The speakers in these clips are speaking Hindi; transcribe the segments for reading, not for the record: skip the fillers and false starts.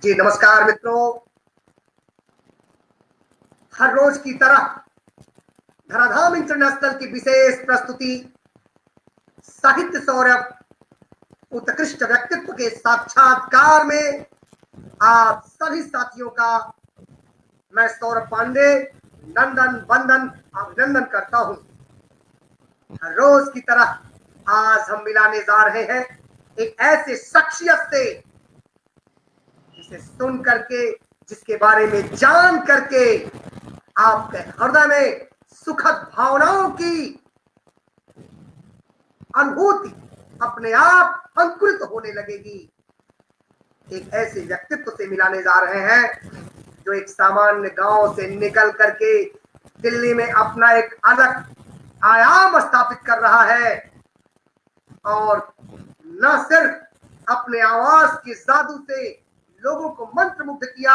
जी नमस्कार मित्रों, हर रोज की तरह धराधाम इंटरनेशनल की विशेष प्रस्तुति साहित्य सौरभ उत्कृष्ट व्यक्तित्व के साक्षात्कार में आप सभी साथियों का मैं सौरभ पांडे नंदन वंदन अभिनंदन करता हूं। हर रोज की तरह आज हम मिलाने जा रहे हैं एक ऐसे शख्सियत से जिसे सुन करके, जिसके बारे में जान करके आपके हृदय में सुखद भावनाओं की अनुभूति अपने आप अंकुरित होने लगेगी। एक ऐसे व्यक्तित्व से मिलाने जा रहे हैं जो एक सामान्य गांव से निकल करके दिल्ली में अपना एक अलग आयाम स्थापित कर रहा है और न सिर्फ अपने आवाज की जादू से लोगों को मंत्रमुग्ध किया,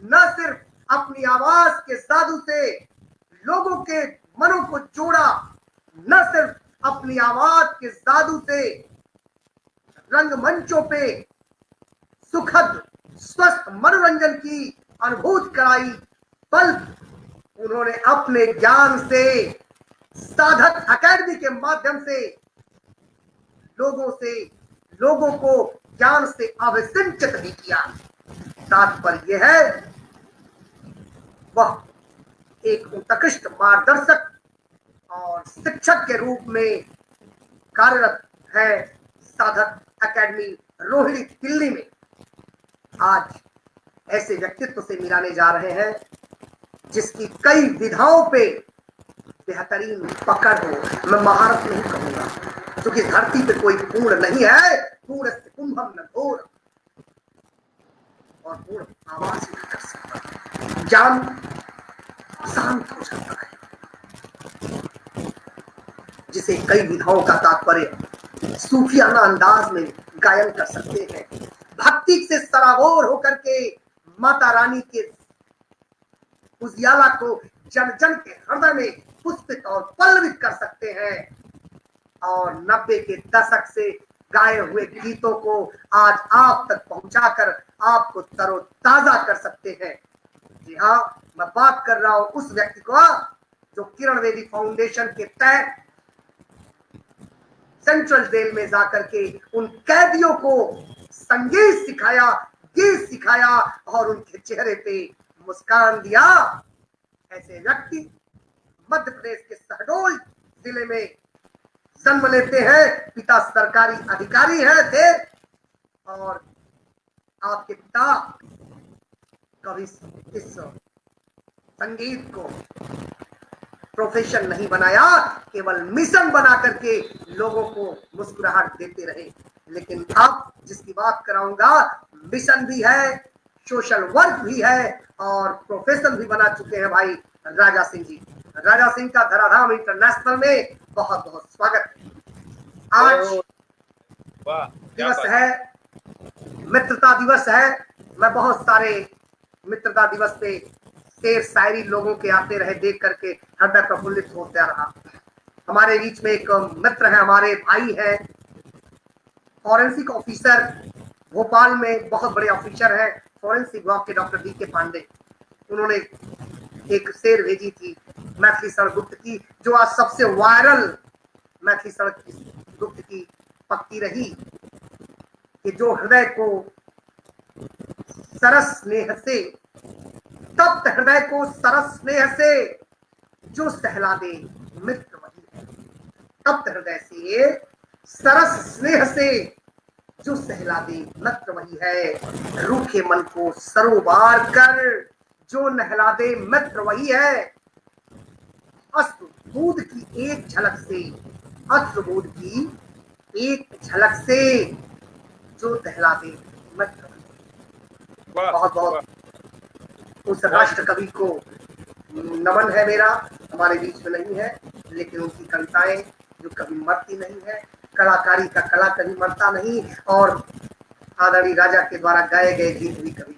न सिर्फ अपनी आवाज के जादू से लोगों के मनों को जोड़ा, न सिर्फ अपनी आवाज के जादू से रंगमंचों पे सुखद स्वस्थ मनोरंजन की अनुभूति कराई, बल्कि उन्होंने अपने ज्ञान से साधक अकेडमी के माध्यम से लोगों को ज्ञान से अभिसिंचित भी किया। तात्पर्य यह है वह एक उत्कृष्ट मार्गदर्शक और शिक्षक के रूप में कार्यरत है साधक अकेडमी रोहिणी दिल्ली में। आज ऐसे व्यक्तित्व से मिलाने जा रहे हैं जिसकी कई विधाओं पे बेहतरीन पकड़ हो। मैं महारत नहीं कहूंगा क्योंकि धरती पे कोई पूर्ण नहीं है, पूर्ण से कुंभम न घोर, और पूर्ण आवाज नहीं कर सकता, ज्ञान शांत हो जाता है। जिसे कई विधाओं का तात्पर्य सूफियाना अंदाज में गायन कर सकते हैं, भक्ति से सराबोर होकर के माता रानी के उजियाला को जन जन के हृदय में पुष्पित और पल्लवित कर सकते हैं और 90 के दशक से गाए हुए गीतों को आज आप तक पहुंचाकर आपको तरोताजा कर सकते हैं। जी हाँ, मैं बात कर रहा हूं उस व्यक्ति को जो किरण बेदी फाउंडेशन के तहत सेंट्रल जेल में जाकर के उन कैदियों को संगीत सिखाया, गीत सिखाया और उनके चेहरे पे मुस्कान दिया। ऐसे व्यक्ति मध्य प्रदेश के शहडोल जिले में जन्म लेते हैं। पिता सरकारी अधिकारी थे और आपके पिता कभी इस संगीत को प्रोफेशन नहीं बनाया, केवल मिशन बना करके लोगों को मुस्कुराहट देते रहे। लेकिन अब जिसकी बात कराऊंगा मिशन भी है, सोशल वर्क भी है और प्रोफेशन भी बना चुके हैं भाई राजा सिंह जी। राजा सिंह का धराधाम इंटरनेशनल में बहुत बहुत स्वागत है। आज दिवस है, मित्रता दिवस है। मैं बहुत सारे मित्रता दिवस पे शेर शायरी लोगों के आते रहे, देख करके हृदय प्रफुल्लित होता रहा। हमारे बीच में एक मित्र है, हमारे भाई है, फॉरेंसिक ऑफिसर भोपाल में बहुत बड़े ऑफिसर है, फॉरेंसिक विभाग के डॉक्टर डी.के. पांडे। उन्होंने एक शेर भेजी थी मैथिली सड़क गुप्त की, जो आज सबसे वायरल मैथिली सड़क गुप्त की पक्की रही कि जो हृदय को सरस स्नेह से, तप्त हृदय को सरस स्नेह से जो सहला दे मित्र वही है। तप्त हृदय से सरस स्नेह से जो सहला दे मित्र वही है। रूखे मन को सरोबार कर जो नहला दे मित्र वही है। अश्रुबूंद की एक झलक से, अश्रुबूंद की एक झलक से जो दहला दे मित्र। बहुत बहुत उस राष्ट्र कवि को नमन है मेरा। हमारे बीच में नहीं है लेकिन उनकी कविताएं जो कभी मरती नहीं है, कलाकारी का कला कभी मरता नहीं, और आदरणीय राजा के द्वारा गाए गए गीत भी कभी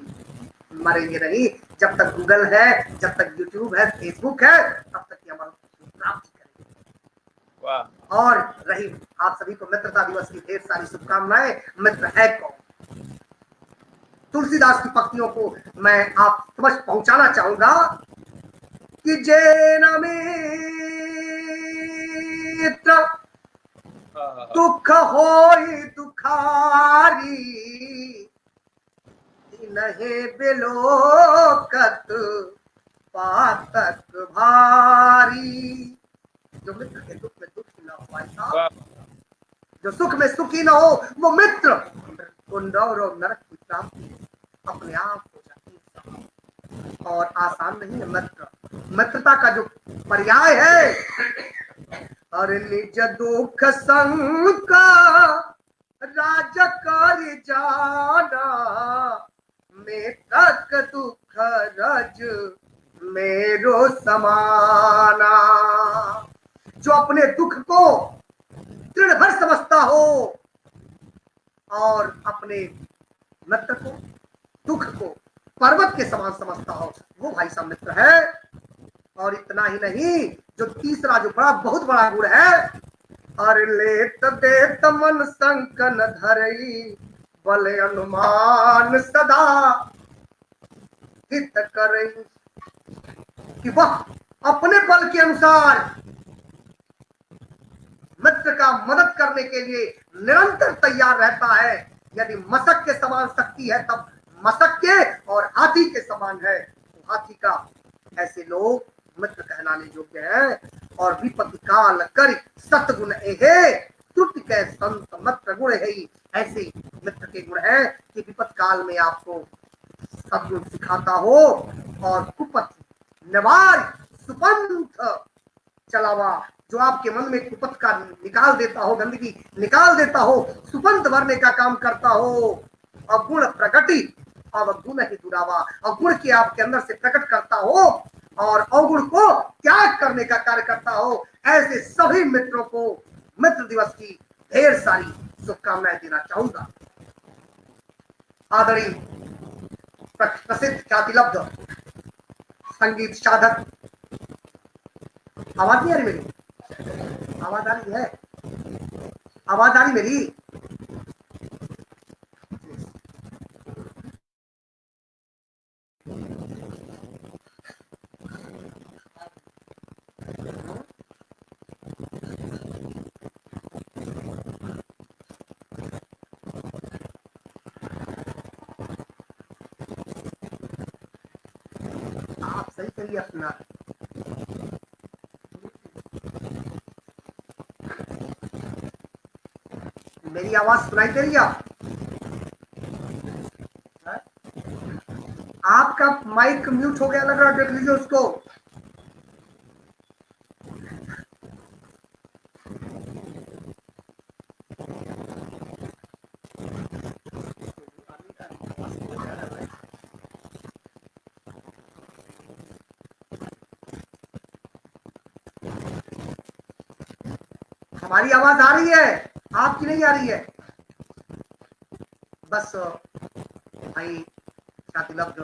मरेंगे नहीं। जब तक गूगल है, जब तक यूट्यूब है, फेसबुक है, तब तक ये अमर प्राप्त करेंगे। और रही आप सभी को मित्रता दिवस की ढेर सारी शुभकामनाएं। मित्र है कौन? तुलसीदास की पंक्तियों को मैं आप समझ पहुंचाना चाहूंगा कि जैन मित्र दुख होई दुखारी नहीं बिलोकत पातक भारी। जो मित्र के दुख में दुखी न हो भाई साहब, जो सुख में सुखी न हो, वो मित्र कुंडौर और नरक की प्राप्ति अपने आप हो जाती है। और आसान नहीं है मित्र। मित्रता का जो पर्याय है, और निज दुख संका राज कर जाना में तक दुख रज मेरो समाना। जो अपने दुख को दृढ़ भर समझता हो और अपने मित्र को दुख को पर्वत के समान समझता हो, वो भाई साहब मित्र है। और इतना ही नहीं, जो तीसरा जो बड़ा बहुत बड़ा गुण है, और लेत देत मन संकन धरई बल अनुमान सदा हित करई। कि वह अपने बल के अनुसार मित्र का मदद करने के लिए निरंतर तैयार रहता है। यदि मशक के समान शक्ति है तब मशक के, और हाथी के समान है तो हाथी का। ऐसे लोग मित्र कहलाने योग्य है। और विपत्ति काल कर सतगुण एहे त्रुटि के संत मित्र गुण है। ऐसे मित्र के गुण है कि विपत्ति काल में आपको सदगुण सिखाता हो और कुपथ निवार सुपंथ चलावा, जो आपके मन में कुपथ का निकाल देता हो, गंदगी निकाल देता हो, सुपंथ भरने का काम करता हो। अगुण प्रगति अवगुण ही दुरावा, अगुण की आपके अंदर से प्रकट करता हो और अवगुण को त्याग करने का कार्य करता हो। ऐसे सभी मित्रों को मित्र दिवस की ढेर सारी शुभकामनाएं देना चाहूंगा। आदरणीय प्रसिद्ध ख्यातिलब्ध संगीत साधक, आवाज नहीं आ रही मेरी? आवाज आ रही है? आवाज आ रही मेरी? आप सही करिए अपना। मेरी आवाज सुनाई दे रही है? आपका माइक म्यूट हो गया लग रहा है, देख लीजिए उसको। हमारी आवाज आ रही है, आपकी नहीं आ रही है। बस भाई ख्यातिलब्ध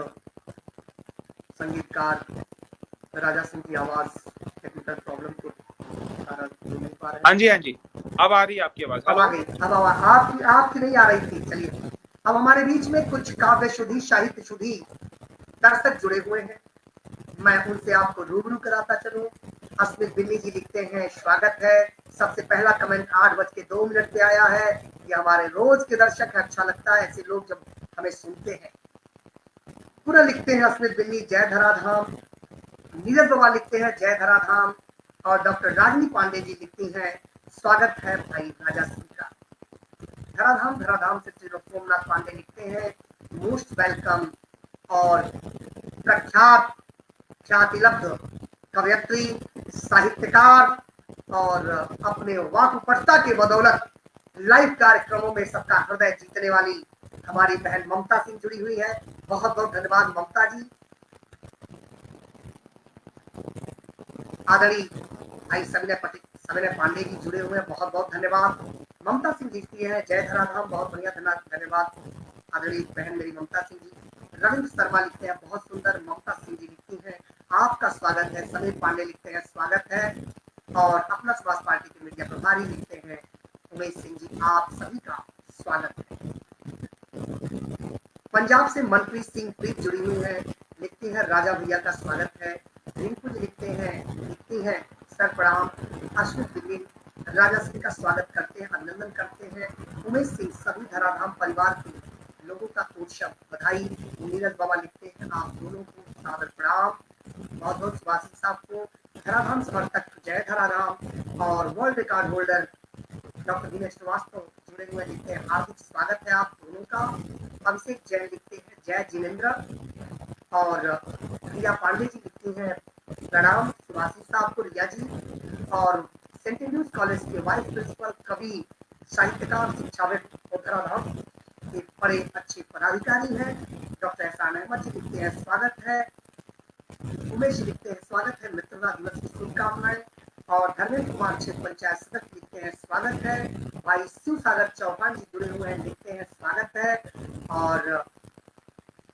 संगीतकार राजा सिंह की आवाज टेक्निकल प्रॉब्लम के कारण नहीं पा रहे। हाँ जी हाँ जी, अब आ रही है आपकी आवाज। अब आ गई, अब आपकी नहीं आ रही थी। चलिए, अब हमारे बीच में कुछ काव्य शुद्धि साहित्य शुद्धि दर्शक जुड़े हुए हैं, मैं उनसे आपको रूबरू कराता चलूं। अस्मित बिन्नी जी लिखते हैं, स्वागत है। सबसे पहला कमेंट 8:02 पे आया है। ये हमारे रोज के दर्शक है, अच्छा लगता है ऐसे लोग जब हमें सुनते हैं। पूरा लिखते हैं अस्मित बिन्नी, जय धराधाम। नीरज बाबा लिखते हैं जय धराधाम। और डॉक्टर रागिनी पांडे जी लिखती हैं, स्वागत है भाई राजा सिंह का। धराधाम धराधाम से श्री सोमनाथ पांडे लिखते हैं, मोस्ट वेलकम। और प्रख्यात ख्यातिलब्ध कवयत्री, साहित्यकार और अपने वाकपटुता के बदौलत लाइव कार्यक्रमों में सबका हृदय जीतने वाली हमारी बहन ममता सिंह जुड़ी हुई है। बहुत बहुत धन्यवाद ममता जी। आदरणीय भाई सविनय पांडे जी जुड़े हुए हैं, बहुत बहुत धन्यवाद। ममता सिंह लिखती है जय धराधाम, बहुत बढ़िया धन्यवाद आदरणीय बहन मेरी ममता सिंह जी। रविंद्र शर्मा लिखते हैं, बहुत सुंदर। ममता सिंह जी लिखती हैं, आपका स्वागत है। समीर पांडे लिखते हैं, स्वागत है। और अपना समाज पार्टी के मीडिया प्रभारी लिखते हैं, उमेश सिंह जी, आप सभी का स्वागत है। पंजाब से मनप्रीत सिंह प्रीत जुड़ी हुई है, लिखती हैं राजा भैया का स्वागत है। रिंकू जी लिखती हैं सर प्रणाम। अश्वित बिलिन राजा सिंह का स्वागत करते हैं, अभिनंदन करते हैं। उमेश सिंह सभी धराधाम परिवार के लोगों का उत्सव बधाई। नीरज बाबा लिखते हैं आप दोनों को सादर प्रणाम। बहुत बहुत सुभाषित साहब को धराधाम समर्थक जय धराधाम। और world record holder doctor Dinesh Shrivastava जुड़े हुए लिखते हैं हार्दिक स्वागत है आप दोनों का। अभिषेक जैन लिखते हैं जय जिनेन्द्र। और रिया पांडे जी लिखती हैं प्रणाम सुभाषित साहब को रिया जी। और सेंट एंड्रूज कॉलेज के वाइस प्रिंसिपल कवि साहित्यकार शिक्षाविद और धराधाम के बड़े अच्छे पदाधिकारी हैं डॉक्टर एहसान अहमद जी लिखते हैं स्वागत है। उमेश लिखते हैं स्वागत है, मित्रता दिवस की शुभकामनाएं। और धर्मेंद्र कुमार क्षेत्र पंचायत सदस्य लिखते हैं स्वागत है। भाई शिव सागर चौहान जी जुड़े हुए हैं, लिखते हैं स्वागत है। और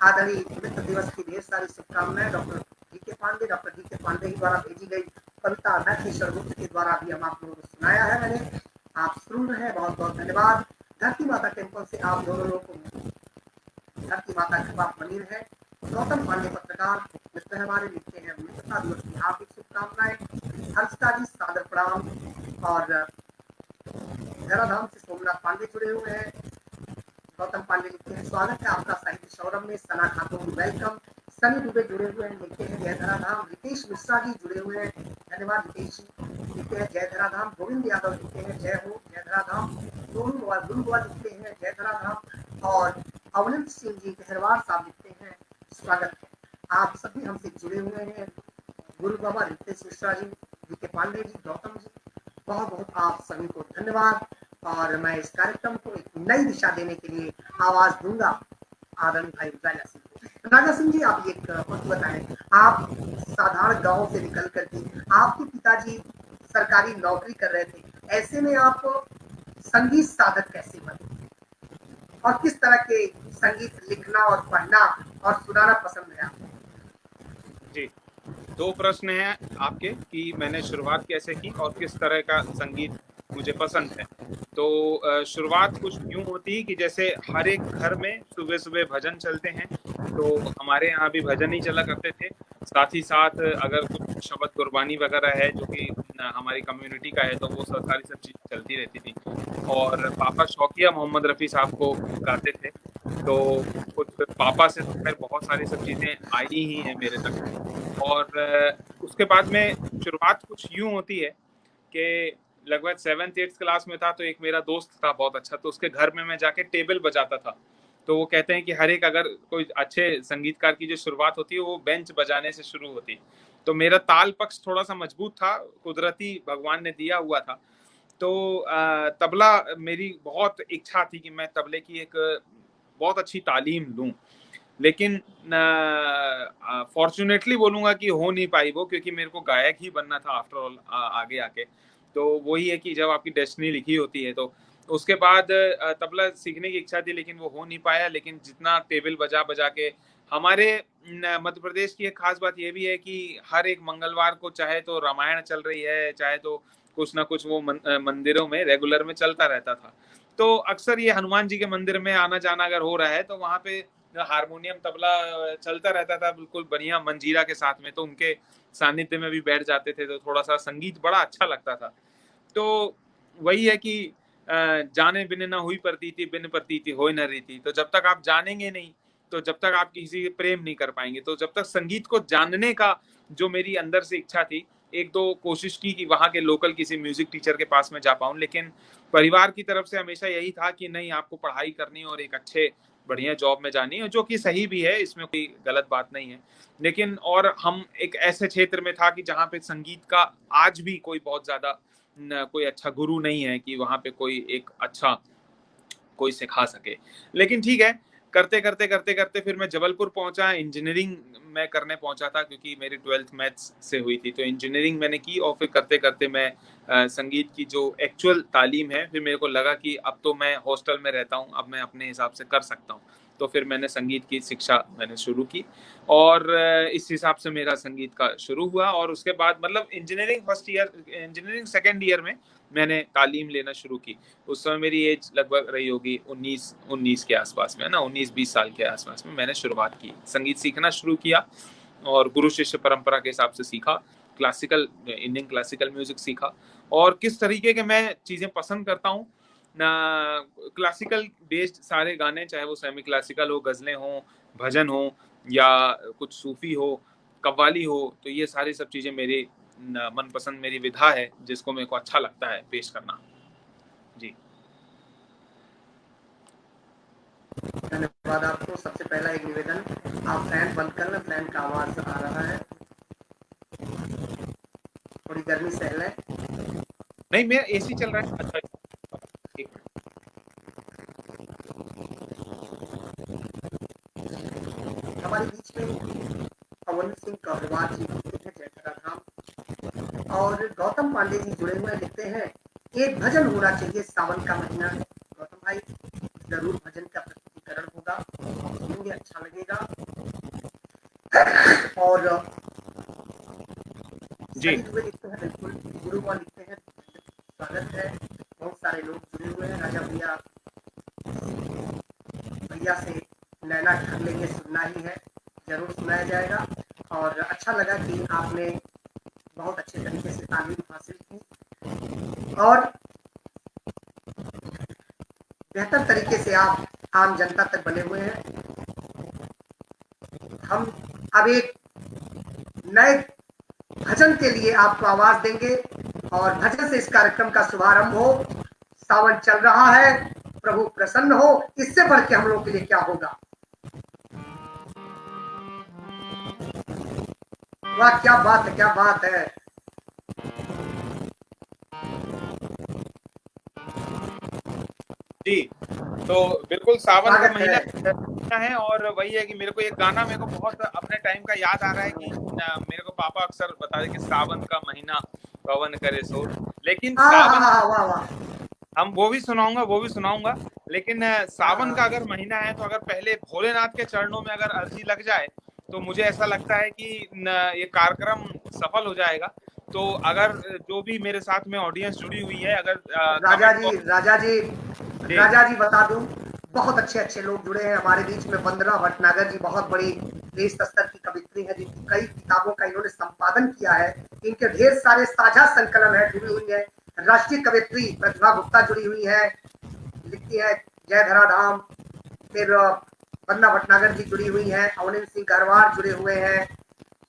आदरणीय मित्र दिवस की ढेर सारी शुभकामनाएं डॉक्टर डी के पांडे ही द्वारा भेजी गई कविता नखेश्वर गुप्त के द्वारा भी हम आप लोगों को सुनाया है मैंने। आप सुन रहे हैं, बहुत बहुत धन्यवाद। धरती माता टेम्पल से आप दोनों लोगों को धरती माता कृपा बनी है। गौतम पांडे पत्रकार मित्र हमारे लिखते हैं मित्रता दिवस की हार्दिक शुभकामनाएं। हर्षिता जी सादर प्रणाम। और धराधाम से सोमनाथ पांडे जुड़े हुए हैं। गौतम पांडे लिखते हैं स्वागत है आपका साहित्य सौरभ में। सना खातून वेलकम। सनी दुबे जुड़े हुए हैं, लिखते हैं जय धराधाम। रितेश मिश्रा जी जुड़े हुए हैं, धन्यवाद रितेश जी, लिखते हैं जय धराधाम। गोविंद यादव लिखते हैं जय हो जय धराधाम। गुरु बुआ लिखते हैं जय धराधाम। और अवनिंद सिंह जी गहरवार साहब लिखते हैं स्वागत है। आप सभी हमसे जुड़े हुए हैं। गुरु बाबा रितेश मिश्रा जी, डी.के. पांडे जी, गौतम जी, बहुत बहुत आप सभी को धन्यवाद। और मैं इस कार्यक्रम को एक नई दिशा देने के लिए आवाज दूंगा आदरणीय भाई राजा सिंह को। राजा सिंह जी आप एक बात बताएं, आप साधारण गांव से निकल करके आपके पिताजी सरकारी नौकरी कर रहे थे, ऐसे में आप संगीत साधक कैसे बने और किस तरह के संगीत लिखना और पढ़ना और सुनाना पसंद है आपको? जी, दो प्रश्न हैं आपके कि मैंने शुरुआत कैसे की और किस तरह का संगीत मुझे पसंद है। तो शुरुआत कुछ यूं होती है कि जैसे हर एक घर में सुबह सुबह भजन चलते हैं, तो हमारे यहाँ भी भजन ही चला करते थे। साथ ही साथ अगर कुछ शबद कुर्बानी वगैरह है जो कि हमारी कम्युनिटी का है, तो वो सारी सब चीज़ चलती रहती थी। और पापा शौकिया मोहम्मद रफ़ी साहब को गाते थे, तो कुछ पापा से तो खैर बहुत सारी सब चीज़ें आई ही हैं मेरे तक। और उसके बाद में शुरुआत कुछ यूं होती है कि लगभग 7th-8th क्लास में था, तो एक मेरा दोस्त था बहुत अच्छा, तो उसके घर में मैं जाके टेबल बजाता था। तो वो कहते हैं कि हर एक अगर कोई अच्छे संगीतकार की जो शुरुआत होती है वो बेंच बजाने से शुरू होती है। तो मेरा ताल पक्ष थोड़ा सा मजबूत था, कुदरती भगवान ने दिया हुआ था। तो तबला मेरी बहुत इच्छा थी कि मैं तबले की एक बहुत अच्छी तालीम लूं, लेकिन फॉर्चुनेटली बोलूंगा कि हो नहीं पाई वो, क्योंकि मेरे को गायक ही बनना था आफ्टर ऑल आगे आके। तो वही है कि जब आपकी डेस्टिनी लिखी होती है, तो उसके बाद तबला सीखने की इच्छा थी, लेकिन वो हो नहीं पाया। लेकिन जितना टेबल बजा बजा के हमारे मध्य प्रदेश की एक खास बात ये भी है कि हर एक मंगलवार को चाहे तो रामायण चल रही है, चाहे तो कुछ ना कुछ वो मंदिरों में रेगुलर में चलता रहता था। तो अक्सर ये हनुमान जी के मंदिर में आना जाना अगर हो रहा है, तो वहाँ पे हारमोनियम तबला चलता रहता था बिल्कुल बढ़िया मंजीरा के साथ में। तो उनके सानिध्य में भी बैठ जाते थे, तो थोड़ा सा संगीत बड़ा अच्छा लगता था। तो वही है कि जाने बिन न हुई प्रतीति, बिन प्रतीति होय न रीति। तो जब तक आप जानेंगे नहीं, तो जब तक आप किसी से प्रेम नहीं कर पाएंगे। तो जब तक संगीत को जानने का जो मेरी अंदर से इच्छा थी, एक दो कोशिश की कि वहाँ के लोकल किसी म्यूजिक टीचर के पास में जा पाऊं, लेकिन परिवार की तरफ से हमेशा यही था कि नहीं, आपको पढ़ाई करनी और एक अच्छे बढ़िया जॉब में जानी है, जो कि सही भी है, इसमें कोई गलत बात नहीं है। लेकिन और हम एक ऐसे क्षेत्र में था कि जहाँ पे संगीत का आज भी कोई बहुत ज्यादा कोई अच्छा गुरु नहीं है कि वहाँ पे कोई एक अच्छा कोई सिखा सके। लेकिन ठीक है, करते करते करते करते फिर मैं जबलपुर पहुंचा, इंजीनियरिंग मैं करने पहुंचा था, क्योंकि मेरी 12th मैथ्स से हुई थी। तो इंजीनियरिंग मैंने की और फिर करते करते मैं संगीत की जो एक्चुअल तालीम है, फिर मेरे को लगा कि अब तो मैं हॉस्टल में रहता हूँ, अब मैं अपने हिसाब से कर सकता हूँ। तो फिर मैंने संगीत की शिक्षा मैंने शुरू की और इस हिसाब से मेरा संगीत का शुरू हुआ। और उसके बाद मतलब इंजीनियरिंग सेकेंड ईयर में मैंने तालीम लेना शुरू की। उस समय मेरी एज लगभग रही होगी 19 के आसपास में, ना 19-20 साल के आसपास में मैंने शुरुआत की, संगीत सीखना शुरू किया और गुरु शिष्य परंपरा के हिसाब से सीखा, क्लासिकल इंडियन क्लासिकल म्यूजिक सीखा। और किस तरीके के मैं चीजें पसंद करता हूँ ना, क्लासिकल बेस्ड सारे गाने, चाहे वो सेमी क्लासिकल हो, गजलें हो, भजन हो या कुछ सूफी हो, कव्वाली हो, तो ये सारी सब चीजें मेरी मनपसंद मेरी विधा है जिसको मेरे को अच्छा लगता है पेश करना। जी धन्यवाद आपको। सबसे पहला एक निवेदन, आप फैन बंद कर लें, फैन का आवाज आ रहा है, थोड़ी गर्मी सहल है। नहीं, मेरा एसी चल रहा है। अच्छा, एक मिनट। हमारे बीच में पवन सिंह कौरवाल जी उपस्थित हैं, जय राम, और गौतम पांडे जी जुड़े हुए लिखते हैं, एक भजन होना चाहिए, सावन का महीना है। गौतम भाई, जरूर भजन का प्रस्तुतिकरण होगा, सुनेंगे, अच्छा लगेगा। और जी सभी जुड़े लिखते हैं, बिल्कुल गुरुवा लिखते हैं, स्वागत है। बहुत सारे लोग जुड़े हुए हैं। राजा भैया से नैना ढूंढ लेंगे, सुनना ही है, जरूर सुनाया जाएगा। और अच्छा लगा कि आपने बहुत अच्छे तरीके से तालीम हासिल की और बेहतर तरीके से आप आम जनता तक बने हुए हैं। हम अब एक नए भजन के लिए आपको आवाज देंगे और भजन से इस कार्यक्रम का शुभारंभ हो। सावन चल रहा है, प्रभु प्रसन्न हो, इससे बढ़ के हम लोग के लिए क्या होगा। वाह, क्या बात है, क्या बात है। जी, तो बिल्कुल सावन का स्वागत महीना है। है और वही है कि मेरे को एक गाना मेरे को बहुत अपने टाइम का याद आ रहा है कि मेरे को पापा अक्सर बताते कि सावन का महीना पवन करे शोर, लेकिन सावन वाह वाह। हम वो भी सुनाऊंगा, वो भी सुनाऊंगा। लेकिन सावन का हाँ, अगर महीना है तो अगर पहले भोलेनाथ के चरणों में अगर अर्जी लग जाए तो मुझे ऐसा लगता है कि ये कार्यक्रम सफल हो जाएगा। तो अगर जो भी मेरे साथ में ऑडियंस जुड़ी हुई है, अगर राजा कमेंट जी, बॉक्स राजा जी, जी राजा जी बता दूं, बहुत अच्छे अच्छे लोग जुड़े हैं हमारे बीच में। वंदना भटनागर जी बहुत बड़ी देश स्तर की कवित्री है, जिनकी कई किताबों का इन्होंने संपादन किया है। इनके ढेर सारे साझा संकलन है, जुड़ी हुई है। राष्ट्रीय कवित्री प्रतिभा गुप्ता जुड़ी हुई है, लिखती है जय धराधाम। फिर वंदना भटनागर जी जुड़ी हुई है, अवनिंद सिंह गरवार जुड़े हुए हैं,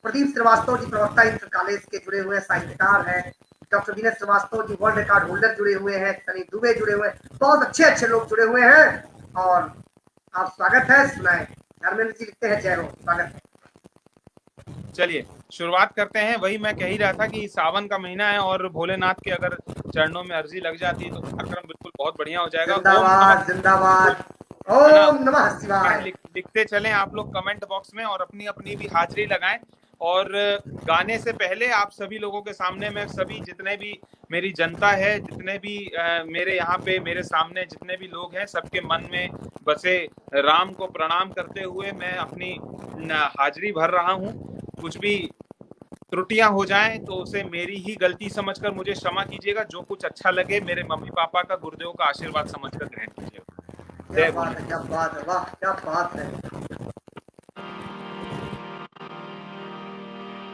प्रदीप श्रीवास्तव जी प्रवक्ता इंटर कॉलेज के जुड़े हुए साहित्यकार हैं, डॉक्टर विनय श्रीवास्तव जी वर्ल्ड रिकॉर्ड होल्डर जुड़े हुए हैं, सनी दुबे जुड़े हुए हैं, बहुत अच्छे अच्छे लोग जुड़े हुए हैं। और आप स्वागत है, सुनाए। धर्मेंद्र जी लिखते हैं जय हो, स्वागत है। चलिए शुरुआत करते हैं। वही मैं कह ही रहा था कि सावन का महीना है और भोलेनाथ के अगर चरणों में अर्जी लग जाती है तो कार्यक्रम बिल्कुल बहुत बढ़िया हो जाएगा। ओम नमः, जिंदाबाद जिंदाबाद, है ना, ओम नमः शिवाय। लिखते चलें आप लोग कमेंट बॉक्स में और अपनी अपनी भी हाजिरी लगाएं। और गाने से पहले आप सभी लोगों के सामने में, सभी जितने भी मेरी जनता है, जितने भी मेरे यहाँ पे मेरे सामने जितने भी लोग हैं, सबके मन में बसे राम को प्रणाम करते हुए मैं अपनी हाजिरी भर रहा हूँ। कुछ भी त्रुटियां हो जाएं तो उसे मेरी ही गलती समझकर मुझे क्षमा कीजिएगा, जो कुछ अच्छा लगे मेरे मम्मी पापा का, गुरुदेव का आशीर्वाद समझकर ग्रहण कीजिएगा। क्या जय बात है, क्या भोलेनाथ। बात है, वाह क्या बात है।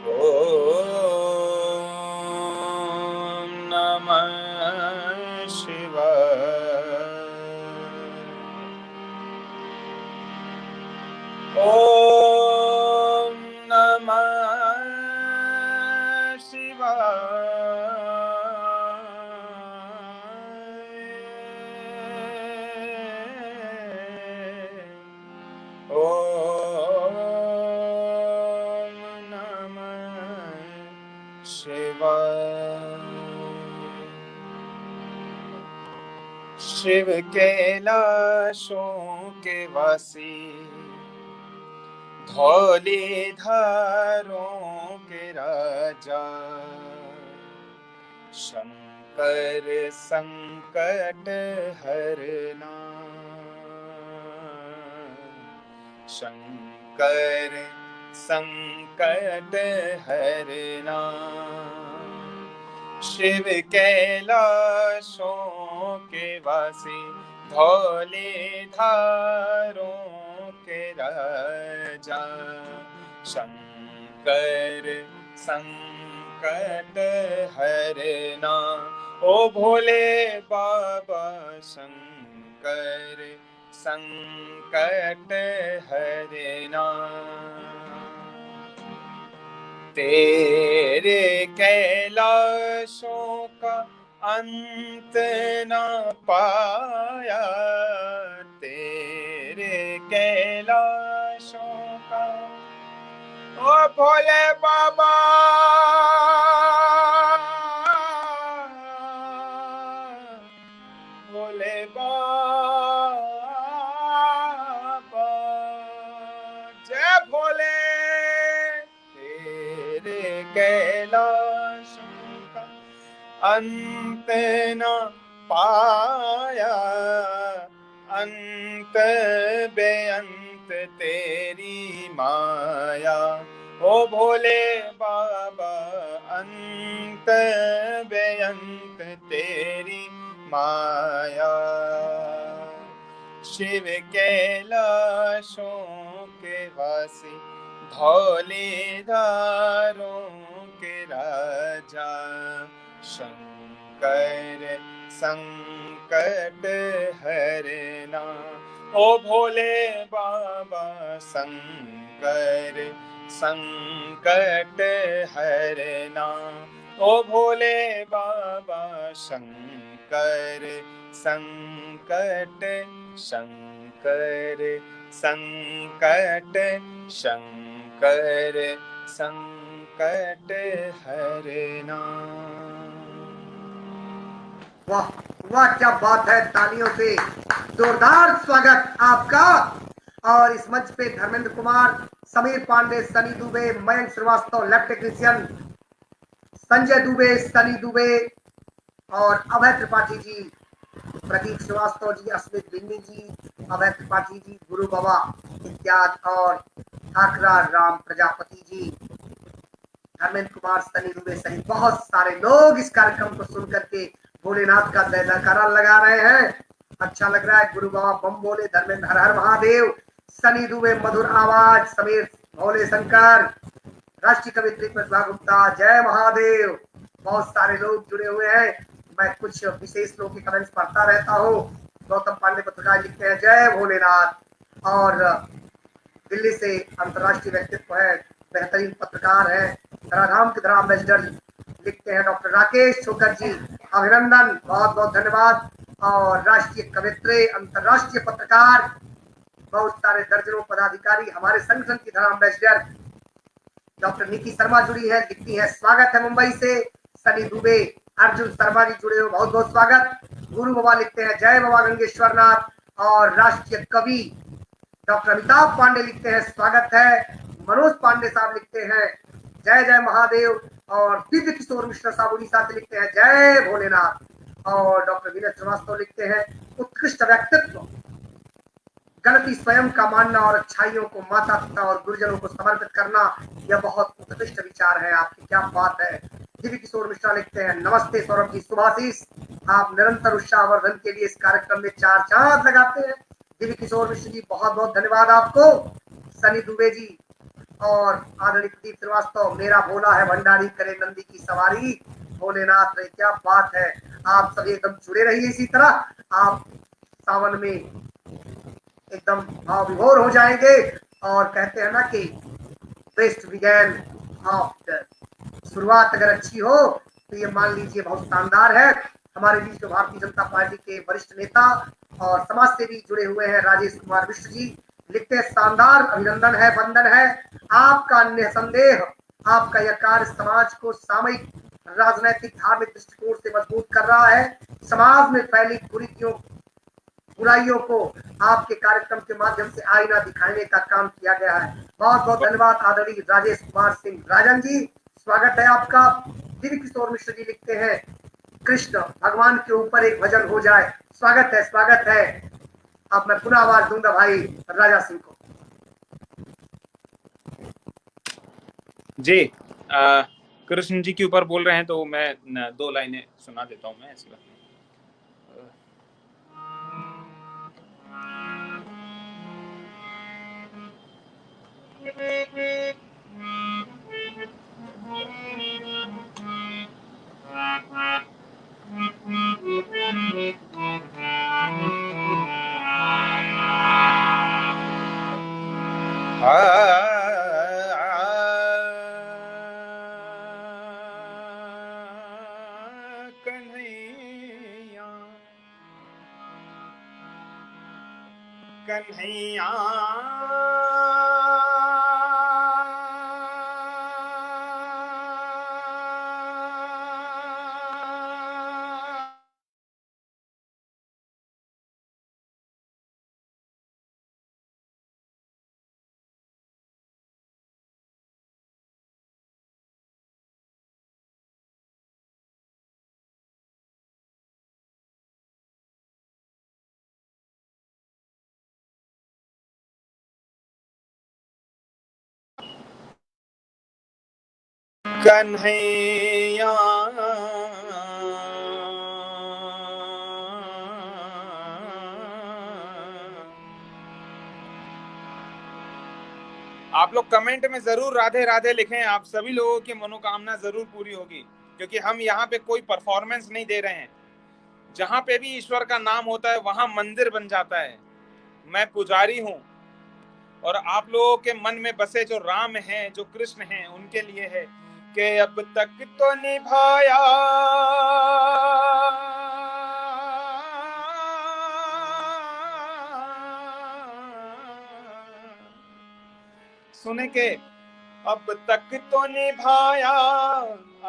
ओम नमः शिवाय। ओम नमः शिवाय। ओम नमः शिवाय। शिव कैलाशों के वासी, धौलीधारों के राजा, शंकर संकट हरना, शंकर संकट हरना। शिव कैलाशों के वासी, धौले धारों के राजा, शंकर संकट हरना। ओ भोले बाबा शंकर संकट हरना। तेरे कैलाशों का अंत न पाया, तेरे कैलाशों का, ओ भोले बाबा भोले बाबा, जय भोले। तेरे कैलाशों का अंत न पाया, अंत बेअंत तेरी माया। ओ भोले बाबा अंत बेअंत तेरी माया। शिव कैलाशों के वासी, धौले धारों के राजा, शंकर संकट हरना। ओ भोले बाबा शंकर संकट हरना। ओ भोले बाबा शंकर संकट, शंकर संकट, शंकर संकट हरना। वाह वाह, क्या बात है। तालियों से जोरदार स्वागत आपका। और इस मंच पे धर्मेंद्र कुमार, समीर पांडे, सनी दुबे, मयंक श्रीवास्तव, लैब टेक्नीशियन, संजय दुबे, सनी दुबे और अभय त्रिपाठी जी, प्रदीप श्रीवास्तव जी, अस्मित बिन्नी जी, अभय त्रिपाठी जी, गुरु बाबा इत्यादि और ठाकरा राम प्रजापति जी, धर्मेंद्र कुमार, सनी दुबे सहित बहुत सारे लोग इस कार्यक्रम को सुन करके भोलेनाथ का जय जयकारा लगा रहे हैं। अच्छा लग रहा है। गुरु बाबा बम बोले, धर्मेंद्र हर हर महादेव, सनी दुबे मधुर आवाज, समीर भोले शंकर, राष्ट्रीय कवित्री प्रतिभा गुप्ता जय महादेव। बहुत सारे लोग जुड़े हुए हैं। मैं कुछ विशेष लोगों के कमेंट्स पढ़ता रहता हूँ। गौतम पांडे पत्रकार लिखते हैं जय भोलेनाथ। और दिल्ली से अंतर्राष्ट्रीय व्यक्तित्व है, बेहतरीन पत्रकार है, धराधाम के धरा एम्बेसडर लिखते हैं डॉक्टर राकेश छोकर जी, अभिनंदन, बहुत बहुत धन्यवाद। और राष्ट्रीय कवित्री, अंतर्राष्ट्रीय पत्रकार, बहुत सारे दर्जनों पदाधिकारी, हमारे संगठन की धरा एम्बेसडर डॉक्टर निकी शर्मा जुड़ी है, लिखती है स्वागत है मुंबई से। सनी दुबे, अर्जुन शर्मा जी जुड़े हो, बहुत बहुत स्वागत। गुरु बाबा लिखते हैं जय बाबा गंगेश्वर नाथ। और राष्ट्रीय कवि डॉक्टर अमिताभ पांडे लिखते हैं स्वागत है। मनोज पांडे साहब लिखते हैं जय जय महादेव। और दिव्य किशोर मिश्रा साहब उड़ीसा से लिखते हैं जय भोलेनाथ। और डॉक्टर विनय श्रीवास्तव लिखते हैं उत्कृष्ट व्यक्तित्व, गलती स्वयं का मानना और अच्छाइयों को माता पिता और गुरुजनों को समर्पित करना, यह बहुत उत्कृष्ट विचार है आपकी, क्या बात है। दिव्य किशोर मिश्रा लिखते हैं नमस्ते सौरभ जी, शुभाशीष, आप निरंतर उत्साहवर्धन के लिए इस कार्यक्रम में चार चांद लगाते हैं। दिव्य किशोर मिश्र जी बहुत बहुत धन्यवाद आपको। सनी दुबे जी और आदरणीय प्रदीप श्रीवास्तव, मेरा भोला है भंडारी करे नंदी की सवारी, भोलेनाथ रे, क्या बात है। आप सभी एकदम जुड़े रहिए इसी तरह। आप सावन में एकदम भाव विभोर हो जाएंगे। और कहते हैं ना कि बेस्ट बिगैन आफ्टर, शुरुआत अगर अच्छी हो तो ये मान लीजिए बहुत शानदार है। हमारे बीच में भारतीय जनता पार्टी के वरिष्ठ नेता और समाज सेवी जुड़े हुए हैं, राजेश कुमार मिश्र जी लिखते हैं शानदार, अभिनंदन है, वंदन है। आपका निसंदेह आपका यह कार्य समाज को सामयिक राजनैतिक धार्मिक दृष्टिकोण से मजबूत कर रहा है। समाज में फैली कुरीतियों बुराइयों को आपके कार्यक्रम के माध्यम से आईना दिखाने का काम किया गया है। बहुत बहुत धन्यवाद आदरणीय राजेश कुमार सिंह राजन जी, स्वागत है आपका। दिव्य किशोर मिश्र जी लिखते हैं कृष्ण भगवान के ऊपर एक भजन हो जाए, स्वागत है, स्वागत है। अब मैं पुनः आवाज दूंगा भाई राजा सिंह को। जी, कृष्ण जी के ऊपर बोल रहे हैं तो मैं 2 लाइनें सुना देता हूँ मैं, ऐसी बात नहीं। कन्हैया कन्हैया कन्हैया आप लोग कमेंट में जरूर राधे राधे लिखें, आप सभी लोगों की मनोकामना जरूर पूरी होगी, क्योंकि हम यहाँ पे कोई परफॉर्मेंस नहीं दे रहे हैं। जहां पे भी ईश्वर का नाम होता है वहां मंदिर बन जाता है। मैं पुजारी हूँ और आप लोगों के मन में बसे जो राम हैं, जो कृष्ण हैं, उनके लिए है कि अब तक तो निभाया सुने के अब तक तो निभाया,